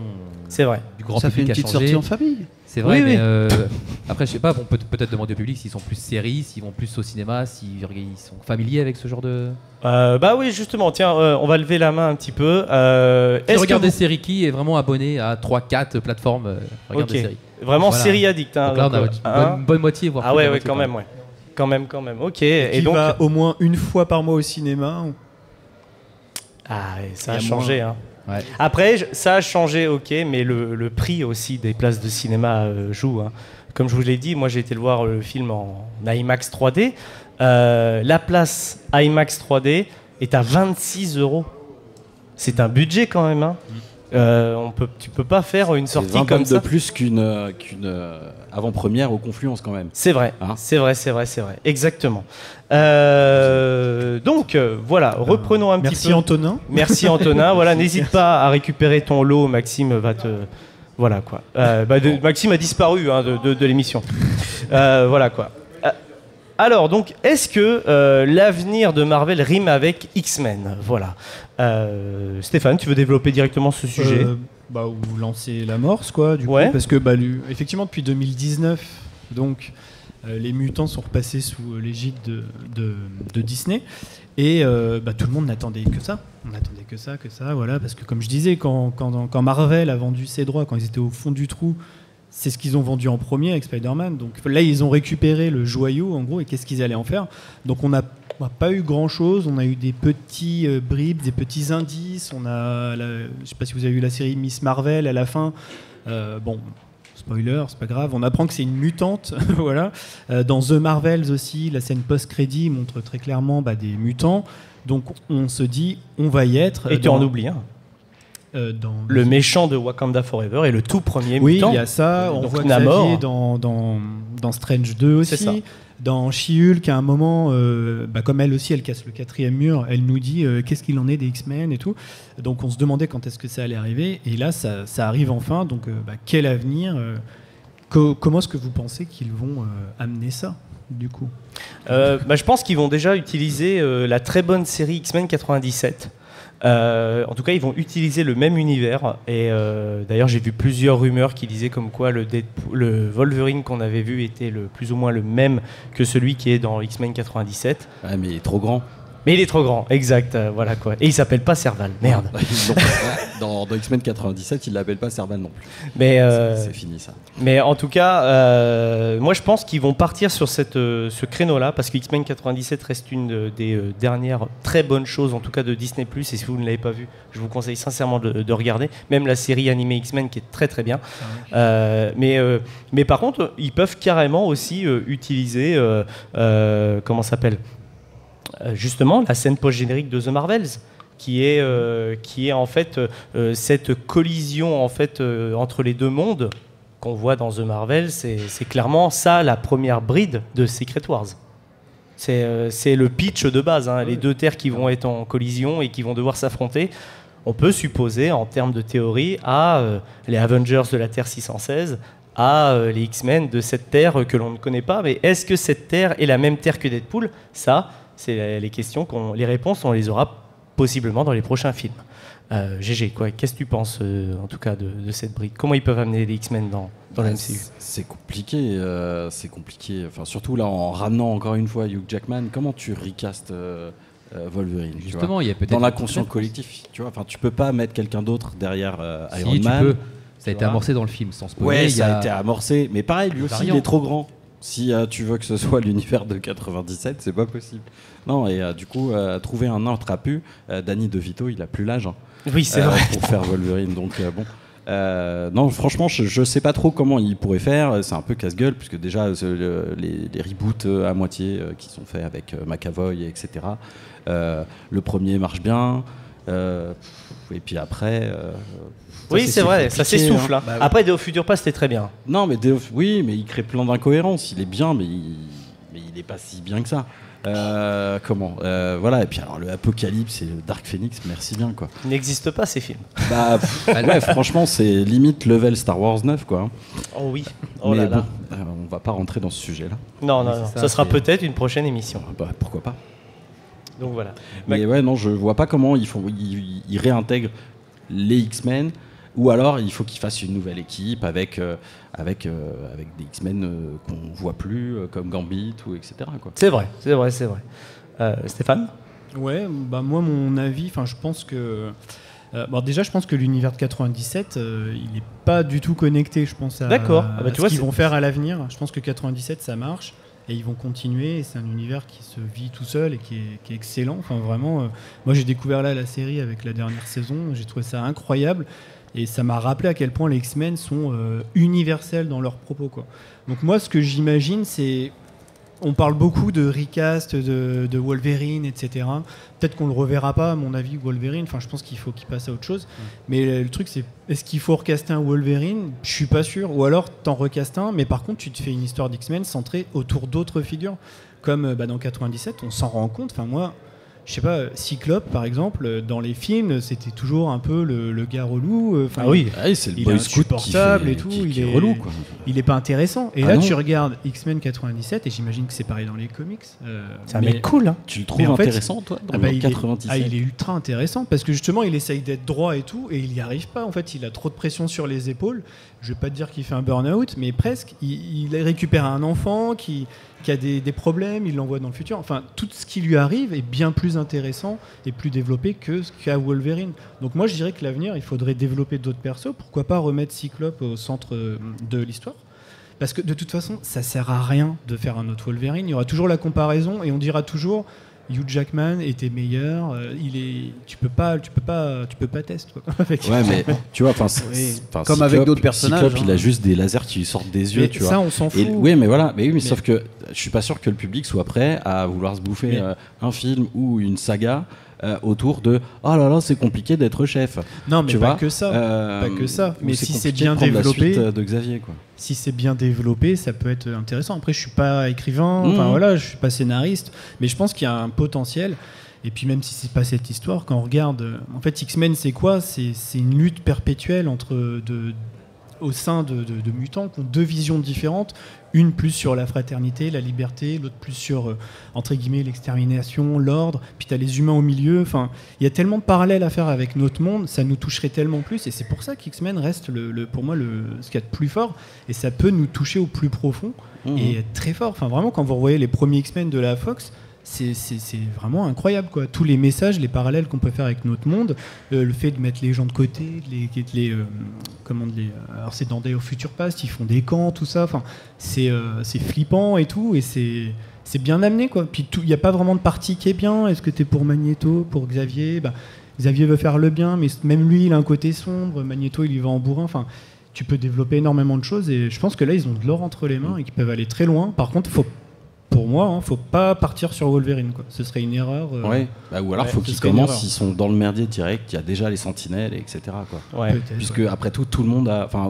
c'est vrai. du grand Ça fait public une a petite changé. sortie en famille. C'est vrai, Oui, mais oui. après, je sais pas, on peut peut-être demander au public s'ils sont plus séries, s'ils vont plus au cinéma, s'ils sont familiers avec ce genre de. Bah oui, justement, tiens, on va lever la main un petit peu. Qui regarde des séries, qui est vraiment abonné à 3-4 plateformes regarde Ok. des séries. Vraiment Voilà. série addict. Hein, Donc là, donc, on a une bonne moitié, voire Ah plus de ouais, la ouais, moitié, quand même, ouais. Quand même. Ok. Et donc, va au moins une fois par mois au cinéma. ah, ouais, ça a Il y a changé. moins. Hein. Ouais. Après, ça a changé, ok, mais le prix aussi des places de cinéma joue. Hein. Comme je vous l'ai dit, moi j'ai été le voir le film en IMAX 3D. La place IMAX 3D est à 26 €. C'est un budget quand même. Hein. Tu peux pas faire une sortie 20 comme balles ça. de plus qu'une avant-première au Confluence quand même. C'est vrai, Hein c'est vrai. Exactement. Donc voilà, reprenons un petit peu. Merci Antonin. Merci Antonin. Voilà, n'hésite pas à récupérer ton lot. Maxime va te. Voilà quoi. Maxime a disparu hein, de l'émission. Voilà quoi. Alors donc, est-ce que l'avenir de Marvel rime avec X-Men? Voilà. Stéphane, tu veux développer directement ce sujet? Ou lancer l'amorce quoi du coup, parce que effectivement depuis 2019 donc les mutants sont repassés sous l'égide de Disney et tout le monde n'attendait que ça. On n'attendait que ça, voilà, parce que comme je disais, quand Marvel a vendu ses droits, quand ils étaient au fond du trou, c'est ce qu'ils ont vendu en premier avec Spider-Man. Donc là, ils ont récupéré le joyau, en gros, et qu'est-ce qu'ils allaient en faire? Donc on n'a pas eu grand-chose. On a eu des petits bribes, des petits indices. Je ne sais pas si vous avez vu la série Miss Marvel à la fin. Spoiler, c'est pas grave. On apprend que c'est une mutante. Voilà. Dans The Marvels aussi, la scène post-crédit montre très clairement des mutants. Donc on se dit, on va y être. Et tu en oublies un. Le méchant de Wakanda Forever est le tout premier mutant. Oui, il y a ça. On voit Xavier dans Strange 2 aussi. C'est ça. Dans She-Hulk, à un moment, comme elle aussi, elle casse le 4e mur, elle nous dit qu'est-ce qu'il en est des X-Men et tout. Donc on se demandait quand est-ce que ça allait arriver. Et là, ça arrive enfin. Donc quel avenir comment est-ce que vous pensez qu'ils vont amener ça, du coup Je pense qu'ils vont déjà utiliser la très bonne série X-Men 97. En tout cas, ils vont utiliser le même univers. Et d'ailleurs, j'ai vu plusieurs rumeurs qui disaient comme quoi le Wolverine qu'on avait vu était plus ou moins le même que celui qui est dans X-Men 97. Ouais, mais il est trop grand. Mais il est trop grand, exact. Voilà quoi. Et il s'appelle pas Serval. Merde. Dans X-Men 97, il l'appelle pas Serval non plus. Mais c'est fini ça. Mais en tout cas, moi je pense qu'ils vont partir sur ce créneau-là parce que X-Men 97 reste une des dernières très bonnes choses, en tout cas de Disney+. Et si vous ne l'avez pas vu, je vous conseille sincèrement de regarder. Même la série animée X-Men qui est très très bien. Mais par contre, ils peuvent carrément aussi utiliser comment ça s'appelle justement la scène post-générique de The Marvels, qui est en fait cette collision en fait entre les deux mondes qu'on voit dans The Marvels. C'est clairement ça la première bride de Secret Wars. C'est le pitch de base, hein, les deux terres qui vont être en collision et qui vont devoir s'affronter. On peut supposer en termes de théorie à les Avengers de la Terre 616, à les X-Men de cette terre que l'on ne connaît pas. Mais est-ce que cette terre est la même terre que Deadpool ? Ça, c'est les réponses, on les aura possiblement dans les prochains films. GG, qu'est-ce que tu penses en tout cas de cette bride ? Comment ils peuvent amener les X-Men dans la MCU ? C'est compliqué, Enfin, surtout là, en ramenant encore une fois Hugh Jackman, comment tu recastes Wolverine ? Justement, il y a peut-être dans l'inconscient collectif, tu vois. Enfin, tu peux pas mettre quelqu'un d'autre derrière Iron Man. Tu peux. Ça a été amorcé dans le film, sans spoiler. Ouais, ça a été amorcé, mais pareil, lui aussi, il est trop grand. Si tu veux que ce soit l'univers de 97, c'est pas possible. Non, et du coup, trouver un intrapu, Danny DeVito, il a plus l'âge. Hein, oui, c'est vrai. Pour faire Wolverine, donc bon. Non, franchement, je sais pas trop comment il pourrait faire. C'est un peu casse-gueule, puisque déjà, les reboots à moitié qui sont faits avec McAvoy, etc. Le premier marche bien. Et puis après... oui, c'est vrai, ça s'essouffle. Hein. Après, Day of Future Past, c'était très bien. Non, mais oui, mais il crée plein d'incohérences. Il est bien, mais il est pas si bien que ça. Voilà, et puis alors le Apocalypse et le Dark Phoenix, merci bien, quoi. Il n'existe pas, ces films. Ouais, franchement, c'est limite level Star Wars 9, quoi. Oh oui. Oh mais bon, on va pas rentrer dans ce sujet-là. Non, ça sera peut-être une prochaine émission. Pourquoi pas. Donc voilà. Mais ouais, non, je vois pas comment ils réintègrent les X-Men, ou alors il faut qu'ils fassent une nouvelle équipe avec des X-Men qu'on voit plus, comme Gambit ou etc. quoi. C'est vrai. Stéphane ? Ouais, moi mon avis, je pense que déjà je pense que l'univers de 97 il est pas du tout connecté, je pense à ce qu'ils vont faire à l'avenir. Je pense que 97 ça marche. Et ils vont continuer, et c'est un univers qui se vit tout seul et qui est excellent. Enfin, vraiment, moi j'ai découvert là la série avec la dernière saison, j'ai trouvé ça incroyable, et ça m'a rappelé à quel point les X-Men sont universels dans leurs propos, quoi. Donc moi, ce que j'imagine, c'est... On parle beaucoup de recast, de Wolverine, etc. Peut-être qu'on le reverra pas, à mon avis, Wolverine. Enfin, je pense qu'il faut qu'il passe à autre chose. Mais le truc, c'est est-ce qu'il faut recaster un Wolverine ? Je suis pas sûr. Ou alors, t'en recastes un, mais par contre, tu te fais une histoire d'X-Men centrée autour d'autres figures. Comme dans 97, on s'en rend compte. Enfin, moi, je sais pas, Cyclope, par exemple, dans les films, c'était toujours un peu le gars relou. C'est le il boy est scout insupportable et tout. Qui est relou, quoi. Il est pas intéressant. Et là, tu regardes X-Men 97, et j'imagine que c'est pareil dans les comics. C'est un mec cool, hein. Tu le trouves intéressant, toi, dans 97 il est ultra intéressant, parce que justement, il essaye d'être droit et tout, et il y arrive pas. En fait, il a trop de pression sur les épaules. Je vais pas te dire qu'il fait un burn-out, mais presque. Il récupère un enfant qui a des problèmes, il l'envoie dans le futur. Enfin, tout ce qui lui arrive est bien plus intéressant et plus développé que ce qu'a Wolverine. Donc moi, je dirais que l'avenir, il faudrait développer d'autres persos. Pourquoi pas remettre Cyclope au centre de l'histoire ? Parce que de toute façon, ça sert à rien de faire un autre Wolverine. Il y aura toujours la comparaison et on dira toujours Hugh Jackman était meilleur. Tu peux pas tester quoi. Ouais, mais tu vois, comme avec d'autres personnages. Cyclope, il a juste des lasers qui lui sortent des yeux, mais tu ça, vois. on s'en fout. Oui, mais voilà. Mais sauf que je suis pas sûr que le public soit prêt à vouloir se bouffer un film ou une saga autour de oh là là, c'est compliqué d'être chef. Non, mais tu pas vois, que ça. Pas que ça. Mais si c'est compliqué bien de prendre la développé, suite de Xavier, quoi. Si c'est bien développé, ça peut être intéressant. Après, je suis pas écrivain, enfin voilà, je suis pas scénariste, mais je pense qu'il y a un potentiel. Et puis même si c'est pas cette histoire, quand on regarde, en fait, X-Men, c'est quoi ? C'est une lutte perpétuelle au sein de mutants qui ont deux visions différentes. Une plus sur la fraternité, la liberté, l'autre plus sur, entre guillemets, l'extermination, l'ordre. Puis tu as les humains au milieu. Enfin, il y a tellement de parallèles à faire avec notre monde, ça nous toucherait tellement plus. Et c'est pour ça qu'X-Men reste, pour moi, ce qu'il y a de plus fort. Et ça peut nous toucher au plus profond et être très fort. Enfin, vraiment, quand vous revoyez les premiers X-Men de la Fox, c'est vraiment incroyable, quoi. Tous les messages, les parallèles qu'on peut faire avec notre monde, le fait de mettre les gens de côté, alors c'est dans Day of Future Past, ils font des camps, tout ça. Enfin, c'est flippant et tout, et c'est bien amené, quoi. Puis il n'y a pas vraiment de parti qui est bien. Est-ce que t'es pour Magneto, pour Xavier ? Xavier veut faire le bien, mais même lui, il a un côté sombre. Magneto, il y va en bourrin. Enfin, tu peux développer énormément de choses, et je pense que là, ils ont de l'or entre les mains et qu'ils peuvent aller très loin. Par contre, pour moi, faut pas partir sur Wolverine, quoi. Ce serait une erreur. Ouais. Ou alors, faut qu'ils commencent. Ils sont dans le merdier direct. Il y a déjà les Sentinelles, etc. Quoi. Ouais. Puisque après tout le monde a. Enfin,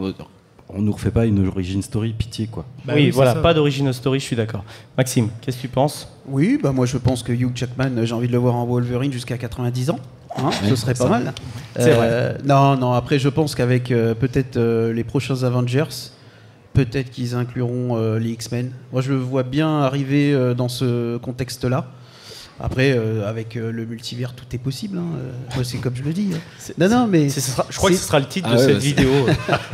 on nous refait pas une origin story, pitié, quoi. Oui, voilà, pas d'origin story. Je suis d'accord. Maxime, qu'est-ce que tu penses ? Oui, moi je pense que Hugh Jackman, j'ai envie de le voir en Wolverine jusqu'à 90 ans. Ce serait pas mal. C'est vrai. Non. Après, je pense qu'avec peut-être les prochains Avengers. Peut-être qu'ils incluront les X-Men. Moi, je le vois bien arriver dans ce contexte-là. Après, avec le multivers, tout est possible. Moi, c'est comme je le dis. Non, mais je crois que ce sera le titre de cette vidéo.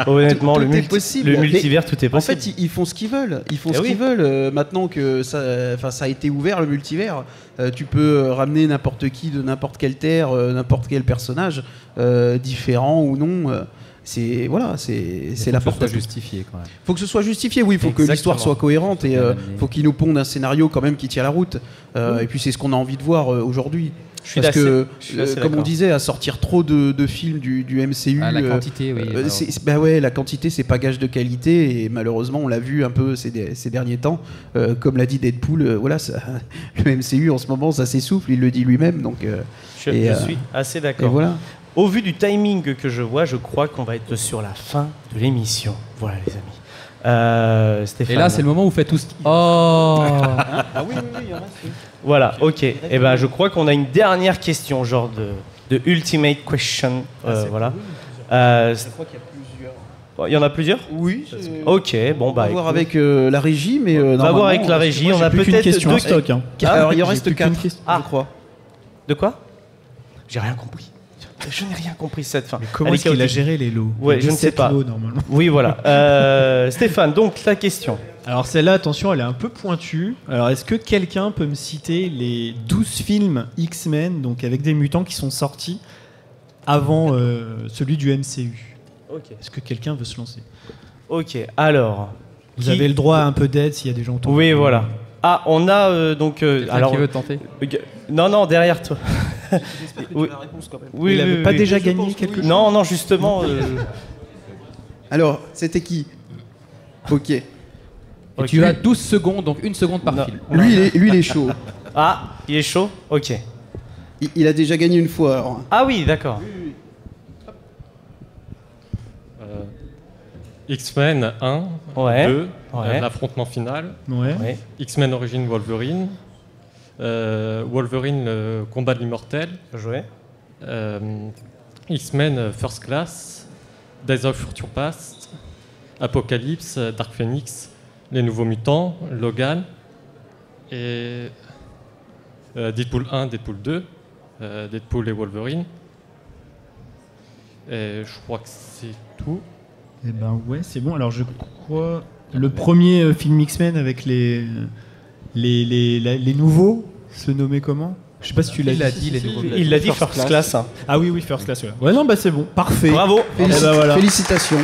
Honnêtement, tout le multivers, tout est possible. En fait, ils font ce qu'ils veulent. Ils font ce qu'ils veulent. Maintenant que ça a été ouvert, le multivers, tu peux ramener n'importe qui de n'importe quelle terre, n'importe quel personnage, différent ou non. C'est la porte. Faut que ce soit justifié quand même. Faut que ce soit justifié, oui. Faut que l'histoire soit cohérente et faut qu'ils nous pondent un scénario quand même qui tient la route. Et puis c'est ce qu'on a envie de voir aujourd'hui. Parce que, comme on disait, à sortir trop de films du MCU, la quantité, oui. La quantité, c'est pas gage de qualité. Et malheureusement, on l'a vu un peu ces derniers temps. Comme l'a dit Deadpool, le MCU en ce moment, ça s'essouffle. Il le dit lui-même. Donc, je suis assez d'accord. Et voilà. Au vu du timing que je vois, je crois qu'on va être sur la fin de l'émission. Voilà, les amis. Stéphane. Et là, c'est le moment où vous faites tout. Oh. Oui, il y en a. Voilà, ok. Et je crois qu'on a une dernière question, genre de ultimate question. Voilà. Je crois qu'il y a plusieurs. Il y en a plusieurs ? Oui. Ok, bon on va voir avec la régie, mais on va voir avec la régie. On a peut-être question en stock. Alors il en reste 4, je crois. De quoi ? J'ai rien compris. Je n'ai rien compris cette fin. Mais comment est-ce qu'il a géré les lots ? Ouais, je ne sais pas. Lots, normalement. Oui, voilà. Stéphane, donc la question. Alors celle-là, attention, elle est un peu pointue. Alors est-ce que quelqu'un peut me citer les 12 films X-Men, donc avec des mutants qui sont sortis avant celui du MCU ? Ok. Est-ce que quelqu'un veut se lancer ? Ok, alors... Vous avez le droit à un peu d'aide s'il y a des gens autour. Oui, voilà. Ah, on a donc... alors, qui veut tenter ? Non, derrière toi. J'espère que tu as la réponse quand même. Oui, il n'avait pas déjà gagné quelque chose ? Non, justement... Alors, c'était qui ? Ok. Et tu as 12 secondes, donc 1 seconde par film. Lui, il est chaud. Ah, il est chaud ? Ok. Il a déjà gagné une fois, alors. Ah oui, d'accord. X-Men 1, 2, l'affrontement final, X-Men Origins Wolverine, Wolverine le combat de l'immortel, X-Men First Class, Days of Future Past, Apocalypse, Dark Phoenix, Les Nouveaux Mutants, Logan, et Deadpool 1, Deadpool 2, Deadpool et Wolverine. Et je crois que c'est tout. Eh ben ouais, c'est bon. Alors je crois le premier film X-Men avec les nouveaux se nommait comment ? Je sais pas si tu l'as dit. Il l'a dit First Class. Ah oui, First Class. Ouais, non, c'est bon, parfait. Bravo. Félicitations.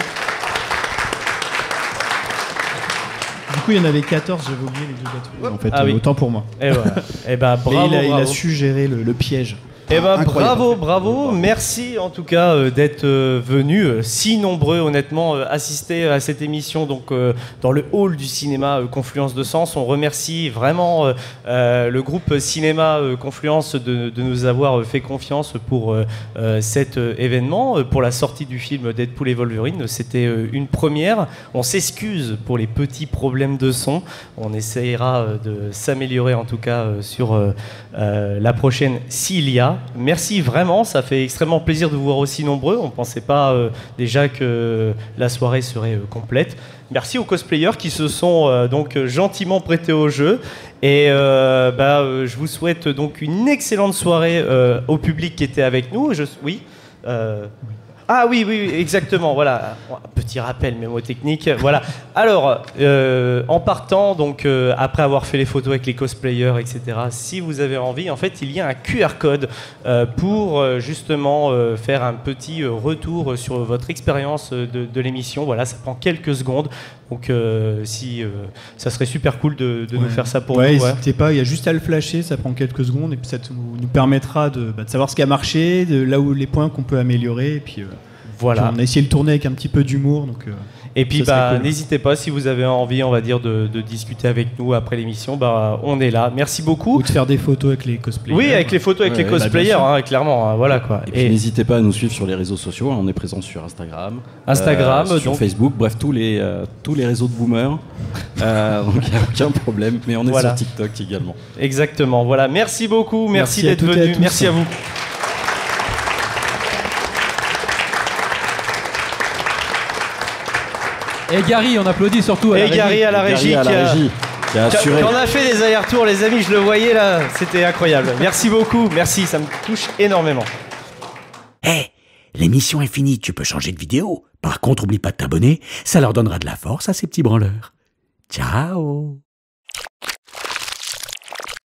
Du coup, il y en avait 14, j'avais oublié les 2 batteries. En fait, Ah oui. autant pour moi. Et voilà. Et ben bravo, Mais il a bravo. su gérer le piège. Eh ben Incroyable. bravo. Merci en tout cas d'être venus si nombreux honnêtement assister à cette émission donc dans le hall du cinéma Confluence de Sens. On remercie vraiment le groupe Cinéma Confluence de nous avoir fait confiance pour cet événement, pour la sortie du film Deadpool et Wolverine. C'était une première. On s'excuse pour les petits problèmes de son. On essaiera de s'améliorer en tout cas sur la prochaine s'il y a. Merci vraiment, ça fait extrêmement plaisir de vous voir aussi nombreux. On ne pensait pas déjà que la soirée serait complète. Merci aux cosplayers qui se sont donc gentiment prêtés au jeu. Et je vous souhaite donc une excellente soirée au public qui était avec nous. Oui. Ah oui, exactement, voilà. Petit rappel mémotechnique. Voilà. Alors, en partant, donc, après avoir fait les photos avec les cosplayers, etc., si vous avez envie, en fait, il y a un QR code pour justement faire un petit retour sur votre expérience de l'émission. Voilà, ça prend quelques secondes. Donc, ça serait super cool de nous faire ça pour nous. N'hésitez pas, il y a juste à le flasher, ça prend quelques secondes et puis ça nous permettra de savoir ce qui a marché, de là où les points qu'on peut améliorer. Et puis, voilà. On a essayé de le tourner avec un petit peu d'humour. Donc, et puis, cool. n'hésitez pas si vous avez envie, on va dire, de discuter avec nous après l'émission. On est là. Merci beaucoup. Ou de faire des photos avec les cosplayers. Oui, avec les photos avec les cosplayers, clairement. Voilà quoi. Et puis n'hésitez pas à nous suivre sur les réseaux sociaux. On est présent sur Instagram, sur donc Facebook, bref tous les réseaux de boomers. Donc il n'y a aucun problème. Mais on est sur TikTok également. Exactement. Voilà. Merci beaucoup. Merci d'être venu. Merci à vous. Et Gary, on applaudit surtout à la régie. Gary à la régie qui a assuré. Quand on a fait des allers-retours, les amis, je le voyais là, c'était incroyable. Merci beaucoup, merci, ça me touche énormément. L'émission est finie, tu peux changer de vidéo. Par contre, oublie pas de t'abonner, ça leur donnera de la force à ces petits branleurs. Ciao.